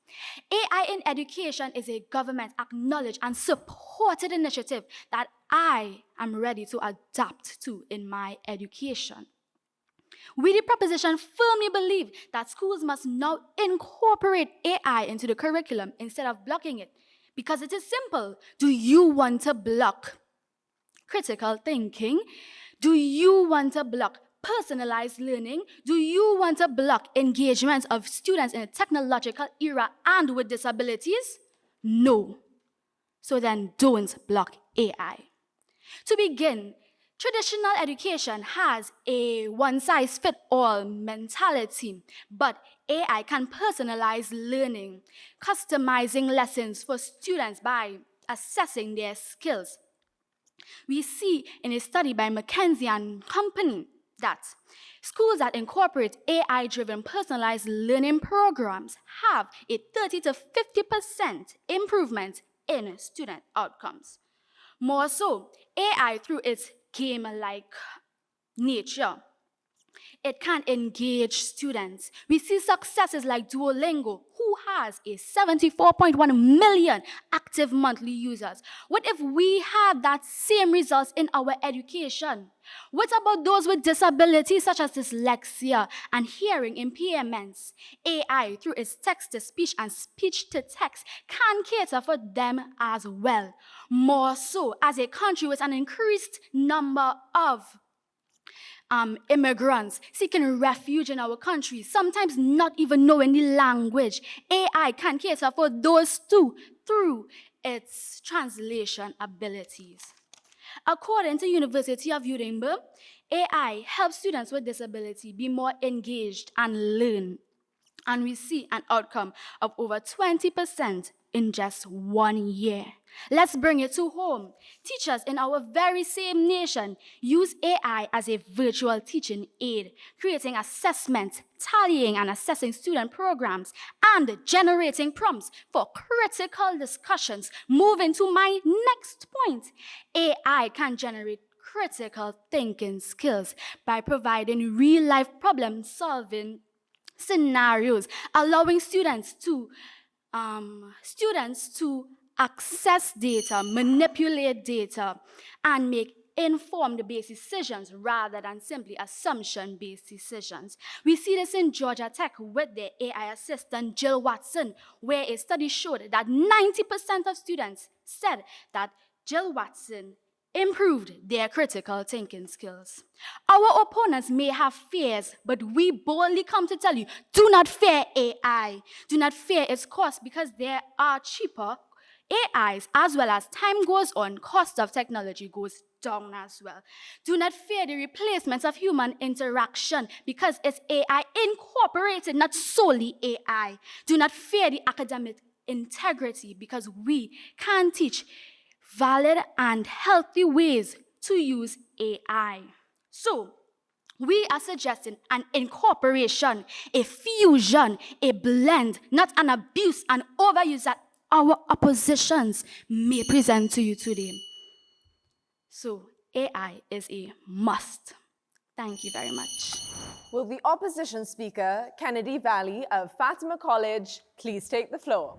AI in Education is a government-acknowledged and supported initiative that I am ready to adapt to in my education. We, the proposition, firmly believe that schools must now incorporate AI into the curriculum instead of blocking it, because it is simple. Do you want to block critical thinking? Do you want to block personalized learning? Do you want to block engagement of students in a technological era and with disabilities? No. So then don't block AI. To begin, traditional education has a one-size-fits-all mentality, but AI can personalize learning, customizing lessons for students by assessing their skills. We see in a study by McKinsey and Company that schools that incorporate AI-driven personalized learning programs have a 30 to 50% improvement in student outcomes. More so, AI, through its game-like nature, it can engage students. We see successes like Duolingo, who has a 74.1 million active monthly users. What if we have that same results in our education? What about those with disabilities such as dyslexia and hearing impairments? AI, through its text-to-speech and speech-to-text, can cater for them as well. More so, as a country with an increased number of immigrants seeking refuge in our country, sometimes not even knowing the language, AI can cater for those too through its translation abilities. According to University of Edinburgh, AI helps students with disability be more engaged and learn. And we see an outcome of over 20% in just 1 year. Let's bring it to home. Teachers in our very same nation use AI as a virtual teaching aid, creating assessments, tallying and assessing student programs, and generating prompts for critical discussions. Moving to my next point, AI can generate critical thinking skills by providing real-life problem-solving scenarios, allowing students to access data, manipulate data, and make informed-based decisions rather than simply assumption-based decisions. We see this in Georgia Tech with their AI assistant, Jill Watson, where a study showed that 90% of students said that Jill Watson improved their critical thinking skills. Our opponents may have fears, but we boldly come to tell you, do not fear AI. Do not fear its cost, because there are cheaper AIs. As well as time goes on, cost of technology goes down as well. Do not fear the replacement of human interaction, because it's AI incorporated, not solely AI. Do not fear the academic integrity, because we can teach valid and healthy ways to use AI. So, we are suggesting an incorporation, a fusion, a blend, not an abuse and overuse that our oppositions may present to you today. So, AI is a must. Thank you very much. Will the opposition speaker, Kennedy Valley of Fatima College, please take the floor?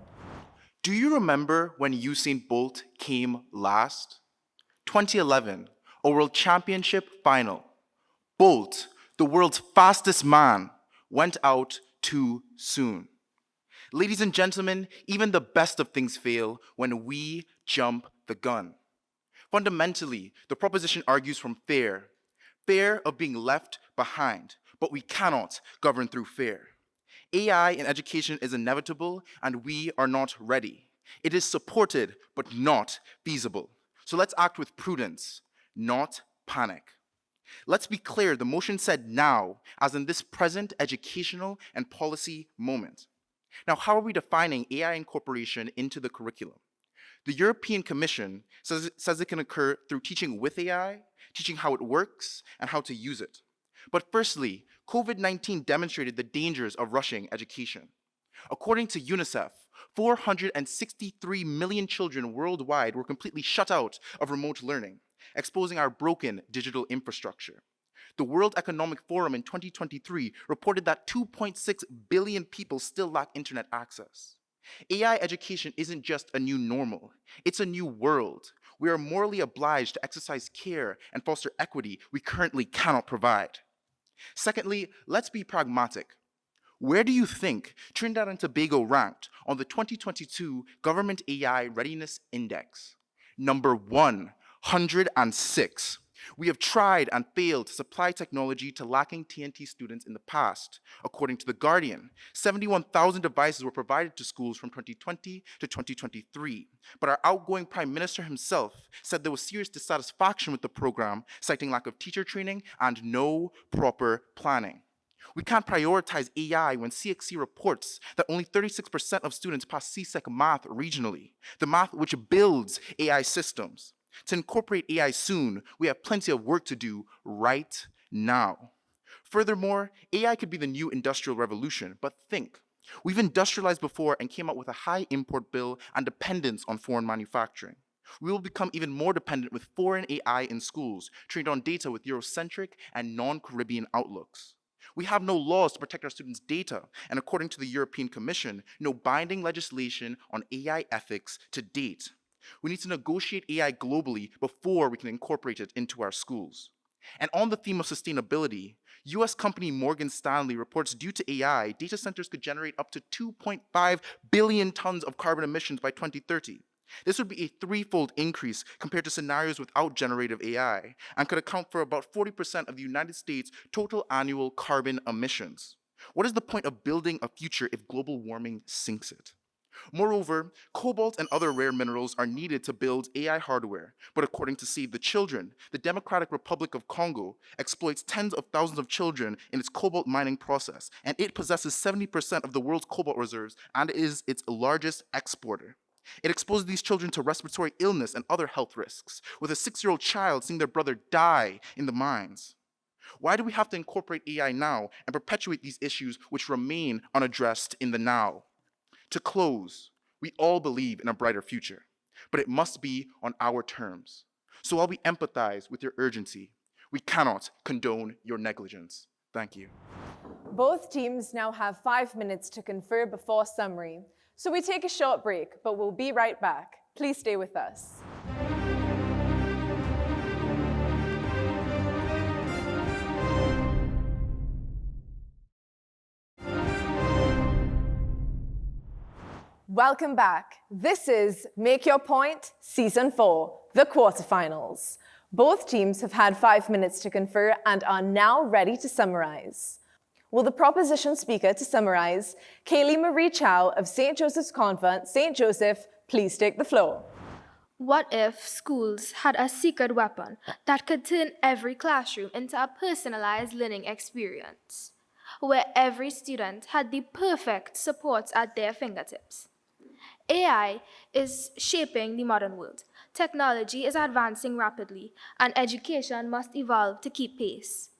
Do you remember when Usain Bolt came last? 2011, a World Championship final. Bolt, the world's fastest man, went out too soon. Ladies and gentlemen, even the best of things fail when we jump the gun. Fundamentally, the proposition argues from fear of being left behind, but we cannot govern through fear. AI in education is inevitable, and we are not ready. It is supported, but not feasible. So let's act with prudence, not panic. Let's be clear, the motion said now, as in this present educational and policy moment. Now, how are we defining AI incorporation into the curriculum? The European Commission says it can occur through teaching with AI, teaching how it works, and how to use it. But firstly, COVID-19 demonstrated the dangers of rushing education. According to UNICEF, 463 million children worldwide were completely shut out of remote learning, exposing our broken digital infrastructure. The World Economic Forum in 2023 reported that 2.6 billion people still lack internet access. AI education isn't just a new normal, it's a new world. We are morally obliged to exercise care and foster equity we currently cannot provide. Secondly, let's be pragmatic. Where do you think Trinidad and Tobago ranked on the 2022 Government AI Readiness Index? Number 106. We have tried and failed to supply technology to lacking TNT students in the past. According to The Guardian, 71,000 devices were provided to schools from 2020 to 2023. But our outgoing Prime Minister himself said there was serious dissatisfaction with the program, citing lack of teacher training and no proper planning. We can't prioritize AI when CXC reports that only 36% of students pass CSEC math regionally, the math which builds AI systems. To incorporate AI soon, we have plenty of work to do right now. Furthermore, AI could be the new industrial revolution, but think. We've industrialized before and came out with a high import bill and dependence on foreign manufacturing. We will become even more dependent with foreign AI in schools, trained on data with Eurocentric and non-Caribbean outlooks. We have no laws to protect our students' data, and according to the European Commission, no binding legislation on AI ethics to date. We need to negotiate AI globally before we can incorporate it into our schools. And on the theme of sustainability, US company Morgan Stanley reports due to AI, data centers could generate up to 2.5 billion tons of carbon emissions by 2030. This would be a threefold increase compared to scenarios without generative AI and could account for about 40% of the United States' total annual carbon emissions. What is the point of building a future if global warming sinks it? Moreover, cobalt and other rare minerals are needed to build AI hardware, but according to Save the Children, the Democratic Republic of Congo exploits tens of thousands of children in its cobalt mining process, and it possesses 70% of the world's cobalt reserves and is its largest exporter. It exposes these children to respiratory illness and other health risks, with a 6-year-old child seeing their brother die in the mines. Why do we have to incorporate AI now and perpetuate these issues which remain unaddressed in the now? To close, we all believe in a brighter future, but it must be on our terms. So while we empathize with your urgency, we cannot condone your negligence. Thank you. Both teams now have 5 minutes to confer before summary. So we take a short break, but we'll be right back. Please stay with us. Welcome back. This is Make Your Point, Season 4, the quarterfinals. Both teams have had 5 minutes to confer and are now ready to summarize. Will the proposition speaker to summarize, Kaylee Marie Chow of St. Joseph's Convent, St. Joseph, please take the floor. What if schools had a secret weapon that could turn every classroom into a personalized learning experience, where every student had the perfect supports at their fingertips? AI is shaping the modern world. Technology is advancing rapidly, and education must evolve to keep pace.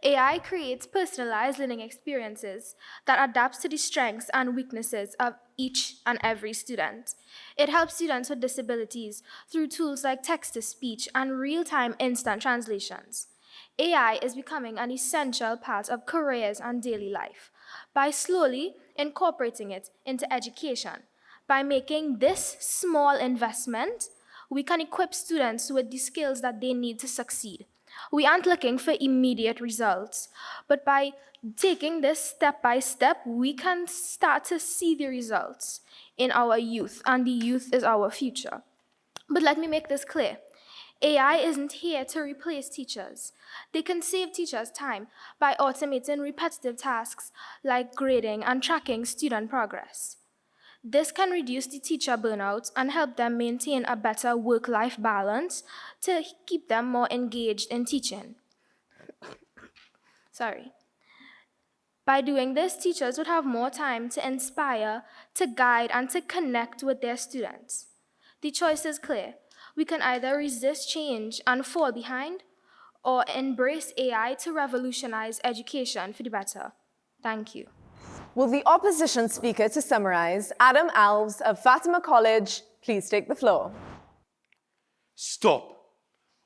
AI creates personalized learning experiences that adapts to the strengths and weaknesses of each and every student. It helps students with disabilities through tools like text-to-speech and real-time instant translations. AI is becoming an essential part of careers and daily life. By slowly incorporating it into education, by making this small investment, we can equip students with the skills that they need to succeed. We aren't looking for immediate results, but by taking this step by step, we can start to see the results in our youth, and the youth is our future. But let me make this clear. AI isn't here to replace teachers. They can save teachers time by automating repetitive tasks like grading and tracking student progress. This can reduce the teacher burnout and help them maintain a better work-life balance to keep them more engaged in teaching. By doing this, teachers would have more time to inspire, to guide, and to connect with their students. The choice is clear. We can either resist change and fall behind, or embrace AI to revolutionize education for the better. Thank you. Will the opposition speaker to summarize, Adam Alves of Fatima College, please take the floor. Stop,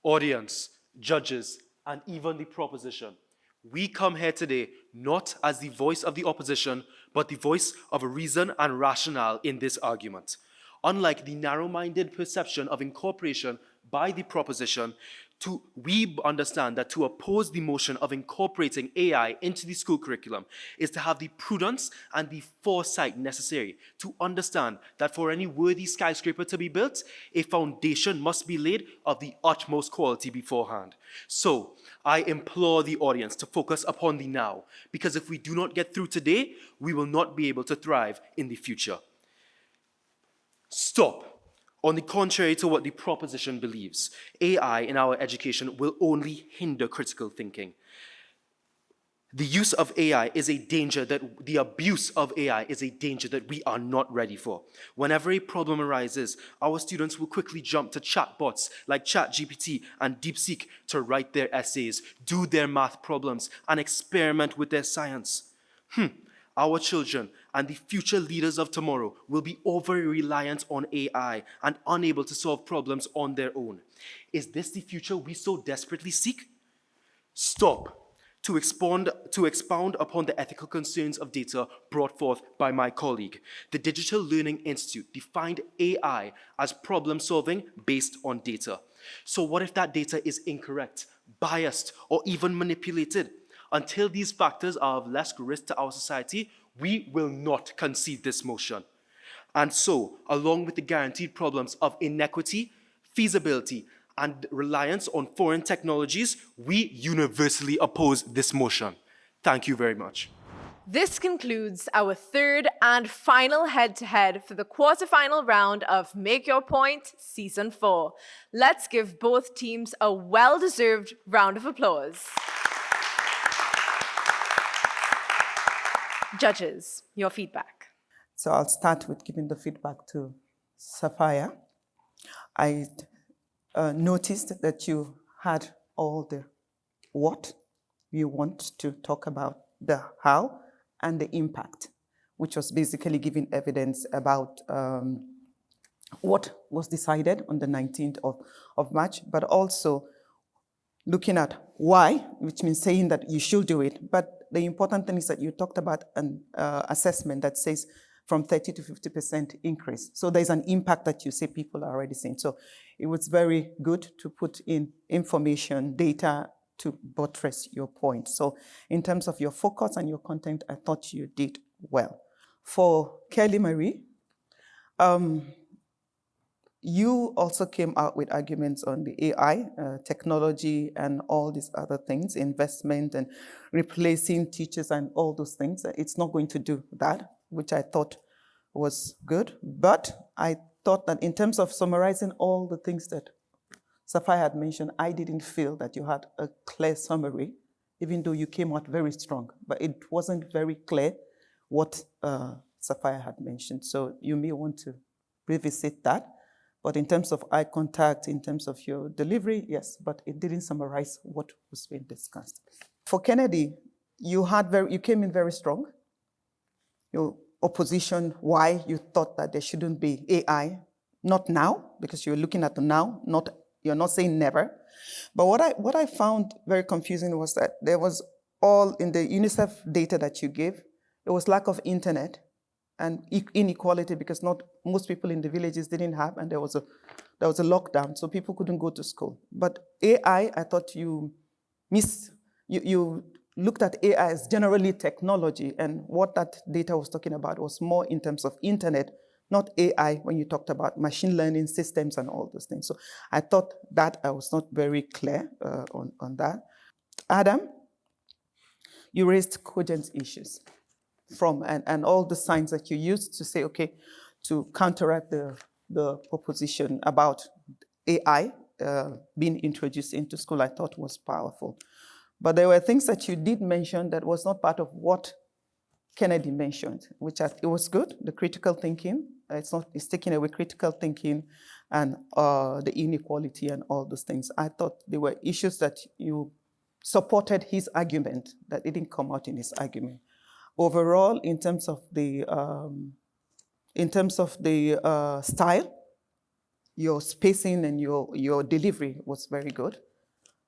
audience, judges, and even the proposition. We come here today not as the voice of the opposition, but the voice of reason and rationale in this argument. Unlike the narrow-minded perception of incorporation by the proposition, we understand that to oppose the motion of incorporating AI into the school curriculum is to have the prudence and the foresight necessary to understand that for any worthy skyscraper to be built, a foundation must be laid of the utmost quality beforehand. So, I implore the audience to focus upon the now, because if we do not get through today, we will not be able to thrive in the future. Stop. On the contrary to what the proposition believes, AI in our education will only hinder critical thinking. The use of AI is a danger that, the abuse of AI is a danger that we are not ready for. Whenever a problem arises, our students will quickly jump to chatbots like ChatGPT and DeepSeek to write their essays, do their math problems, and experiment with their science. Our children and the future leaders of tomorrow will be over-reliant on AI and unable to solve problems on their own. Is this the future we so desperately seek? Stop. To expound upon the ethical concerns of data brought forth by my colleague, the Digital Learning Institute defined AI as problem solving based on data. So what if that data is incorrect, biased, or even manipulated? Until these factors are of less risk to our society, we will not concede this motion. And so, along with the guaranteed problems of inequity, feasibility, and reliance on foreign technologies, we universally oppose this motion. Thank you very much. This concludes our third and final head-to-head for the quarterfinal round of Make Your Point Season 4. Let's give both teams a well-deserved round of applause. Judges, your feedback. So I'll start with giving the feedback to Sapphire. I noticed that you had all the what you want to talk about, the how, and the impact, which was basically giving evidence about what was decided on the 19th of March, but also looking at why, which means saying that you should do it. But the important thing is that you talked about an assessment that says from 30 to 50% increase. So there's an impact that you say people are already seeing. So it was very good to put in information, data to buttress your point. So in terms of your focus and your content, I thought you did well. For Kelly Marie, you also came out with arguments on the AI, technology, and all these other things, investment and replacing teachers and all those things. It's not going to do that, which I thought was good. But I thought that in terms of summarizing all the things that Sapphire had mentioned, I didn't feel that you had a clear summary, even though you came out very strong. But it wasn't very clear what Sapphire had mentioned. So you may want to revisit that. But in terms of eye contact, in terms of your delivery, yes, but it didn't summarize what was being discussed. For Kennedy, you came in very strong. Your opposition, why you thought that there shouldn't be AI, not now, because you're looking at the now, you're not saying never. But what I found very confusing was that there was all in the UNICEF data that you gave, there was lack of internet and inequality because not most people in the villages didn't have, and there was a lockdown, so people couldn't go to school. But AI, I thought you looked at AI as generally technology, and what that data was talking about was more in terms of internet, not AI when you talked about machine learning systems and all those things. So I thought that I was not very clear on that. Adam, you raised cogent issues and all the signs that you used to say, okay, to counteract the proposition about AI being introduced into school, I thought was powerful. But there were things that you did mention that was not part of what Kennedy mentioned, which it was good, the critical thinking. It's taking away critical thinking and the inequality and all those things. I thought there were issues that you supported his argument that didn't come out in his argument. Overall, in terms of the style, your spacing and your delivery was very good.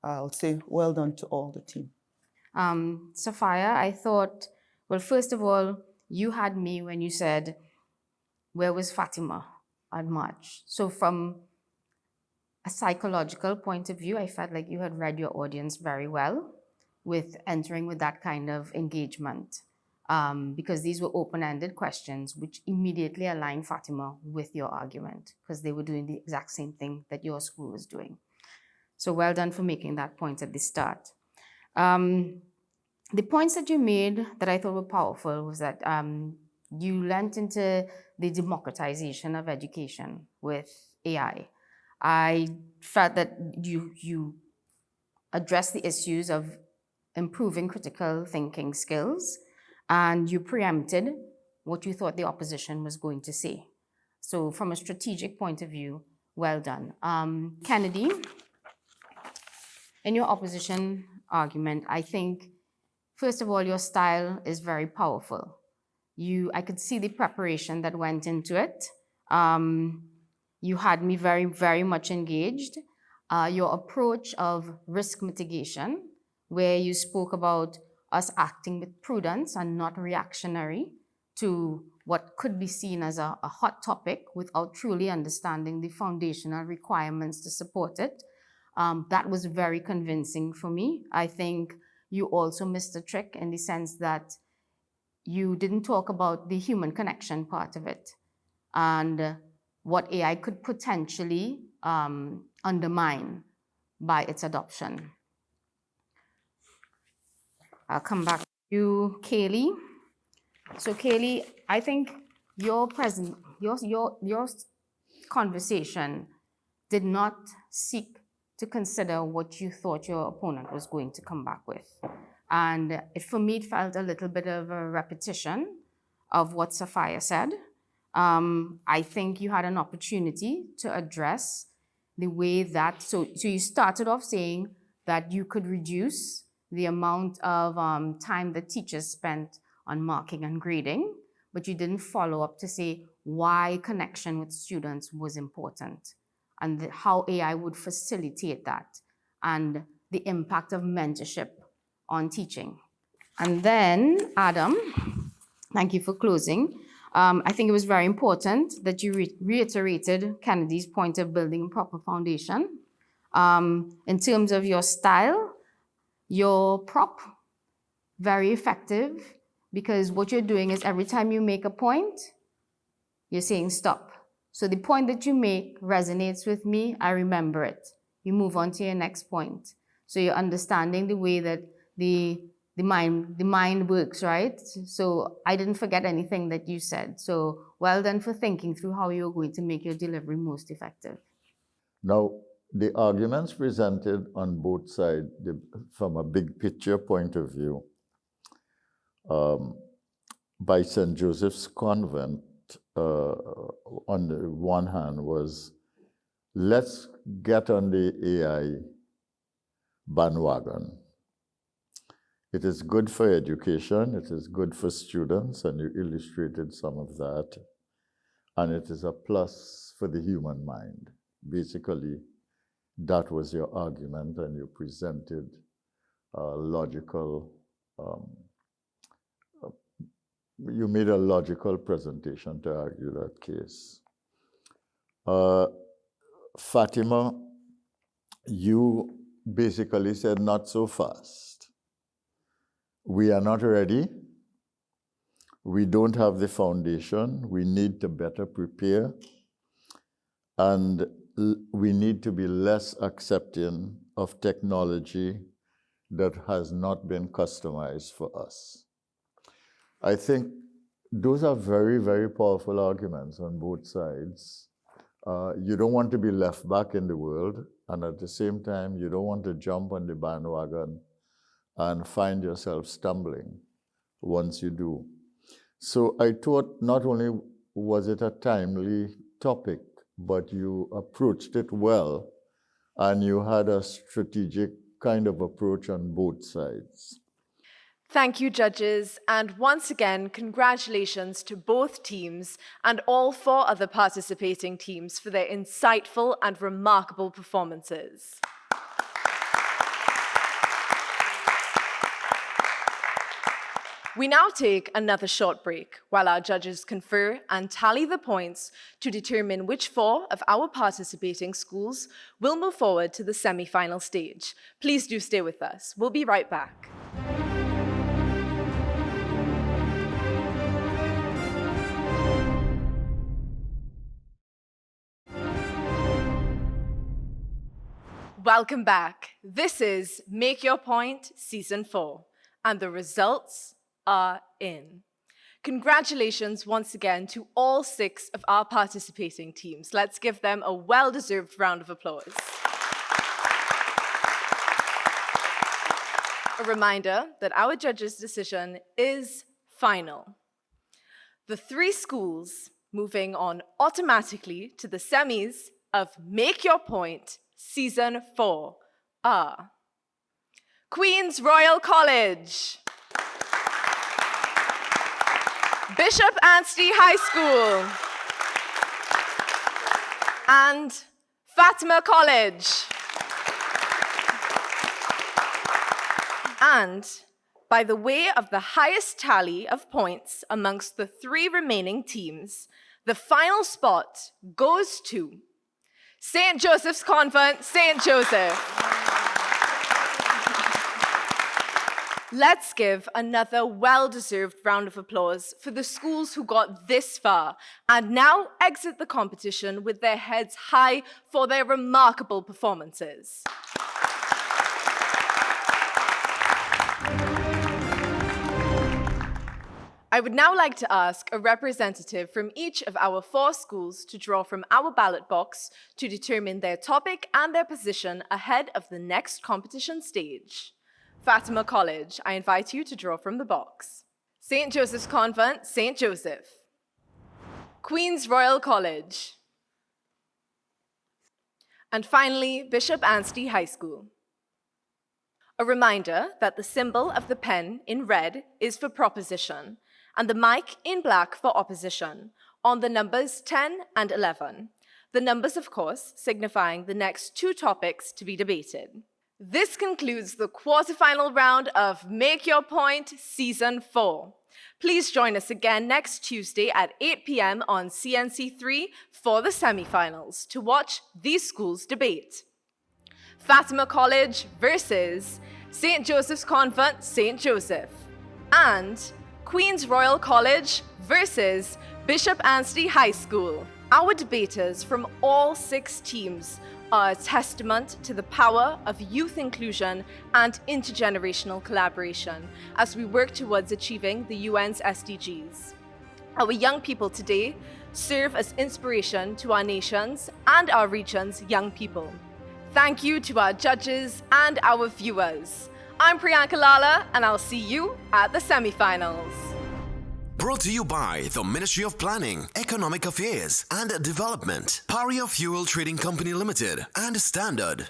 I'll say well done to all the team. Sapphire, I thought, well, first of all, you had me when you said, where was Fatima at March? So from a psychological point of view, I felt like you had read your audience very well with entering with that kind of engagement. Because these were open-ended questions which immediately align Fatima with your argument because they were doing the exact same thing that your school was doing. So well done for making that point at the start. The points that you made that I thought were powerful was that you lent into the democratization of education with AI. I felt that you addressed the issues of improving critical thinking skills, and you preempted what you thought the opposition was going to say. So from a strategic point of view, well done. Kennedy, in your opposition argument, I think, first of all, your style is very powerful. I could see the preparation that went into it. You had me very, very much engaged. Your approach of risk mitigation, where you spoke about us acting with prudence and not reactionary to what could be seen as a hot topic without truly understanding the foundational requirements to support it. That was very convincing for me. I think you also missed a trick in the sense that you didn't talk about the human connection part of it and what AI could potentially undermine by its adoption. I'll come back to you, Kaylee. So Kaylee, I think your conversation did not seek to consider what you thought your opponent was going to come back with. And for me, it felt a little bit of a repetition of what Sophia said. I think you had an opportunity to address the way that, so you started off saying that you could reduce the amount of time that teachers spent on marking and grading, but you didn't follow up to say why connection with students was important and how AI would facilitate that and the impact of mentorship on teaching. And then, Adam, thank you for closing. I think it was very important that you reiterated Kennedy's point of building a proper foundation. In terms of your style, your prop, very effective, because what you're doing is every time you make a point, you're saying stop. So the point that you make resonates with me, I remember it. You move on to your next point. So you're understanding the way that the mind works, right? So I didn't forget anything that you said. So well done for thinking through how you're going to make your delivery most effective. Now, the arguments presented on both sides, from a big picture point of view, by St. Joseph's Convent, on the one hand, was let's get on the AI bandwagon. It is good for education, it is good for students, and you illustrated some of that. And it is a plus for the human mind. Basically, that was your argument, and you presented logical, you made a logical presentation to argue that case. Fatima, you basically said not so fast. We are not ready. We don't have the foundation. We need to better prepare. And we need to be less accepting of technology that has not been customized for us. I think those are very, very powerful arguments on both sides. You don't want to be left back in the world, and at the same time, you don't want to jump on the bandwagon and find yourself stumbling once you do. So I thought not only was it a timely topic, but you approached it well, and you had a strategic kind of approach on both sides. Thank you, judges, and once again, congratulations to both teams and all 4 other participating teams for their insightful and remarkable performances. We now take another short break while our judges confer and tally the points to determine which 4 of our participating schools will move forward to the semi-final stage. Please do stay with us. We'll be right back. Welcome back. This is Make Your Point Season 4, and the results are in. Congratulations once again to all 6 of our participating teams. Let's give them a well-deserved round of applause. A reminder that our judges' decision is final. The 3 schools moving on automatically to the semis of Make Your Point Season 4 are Queen's Royal College, Bishop Anstey High School, and Fatima College. And by the way of the highest tally of points amongst the 3 remaining teams, the final spot goes to St. Joseph's Convent, St. Joseph. Let's give another well-deserved round of applause for the schools who got this far and now exit the competition with their heads high for their remarkable performances. I would now like to ask a representative from each of our 4 schools to draw from our ballot box to determine their topic and their position ahead of the next competition stage. Fatima College, I invite you to draw from the box. St. Joseph's Convent, St. Joseph. Queen's Royal College. And finally, Bishop Anstey High School. A reminder that the symbol of the pen in red is for proposition, and the mic in black for opposition, on the numbers 10 and 11. The numbers, of course, signifying the next 2 topics to be debated. This concludes the quarterfinal round of Make Your Point Season 4. Please join us again next Tuesday at 8 p.m. on CNC3 for the semifinals to watch these schools debate. Fatima College versus St. Joseph's Convent, St. Joseph, and Queen's Royal College versus Bishop Anstey High School. Our debaters from all 6 teams are a testament to the power of youth inclusion and intergenerational collaboration as we work towards achieving the UN's SDGs. Our young people today serve as inspiration to our nation's and our region's young people. Thank you to our judges and our viewers. I'm Priyanka Lala, and I'll see you at the semifinals. Brought to you by the Ministry of Planning, Economic Affairs and Development, Paria Fuel Trading Company Limited, and Standard.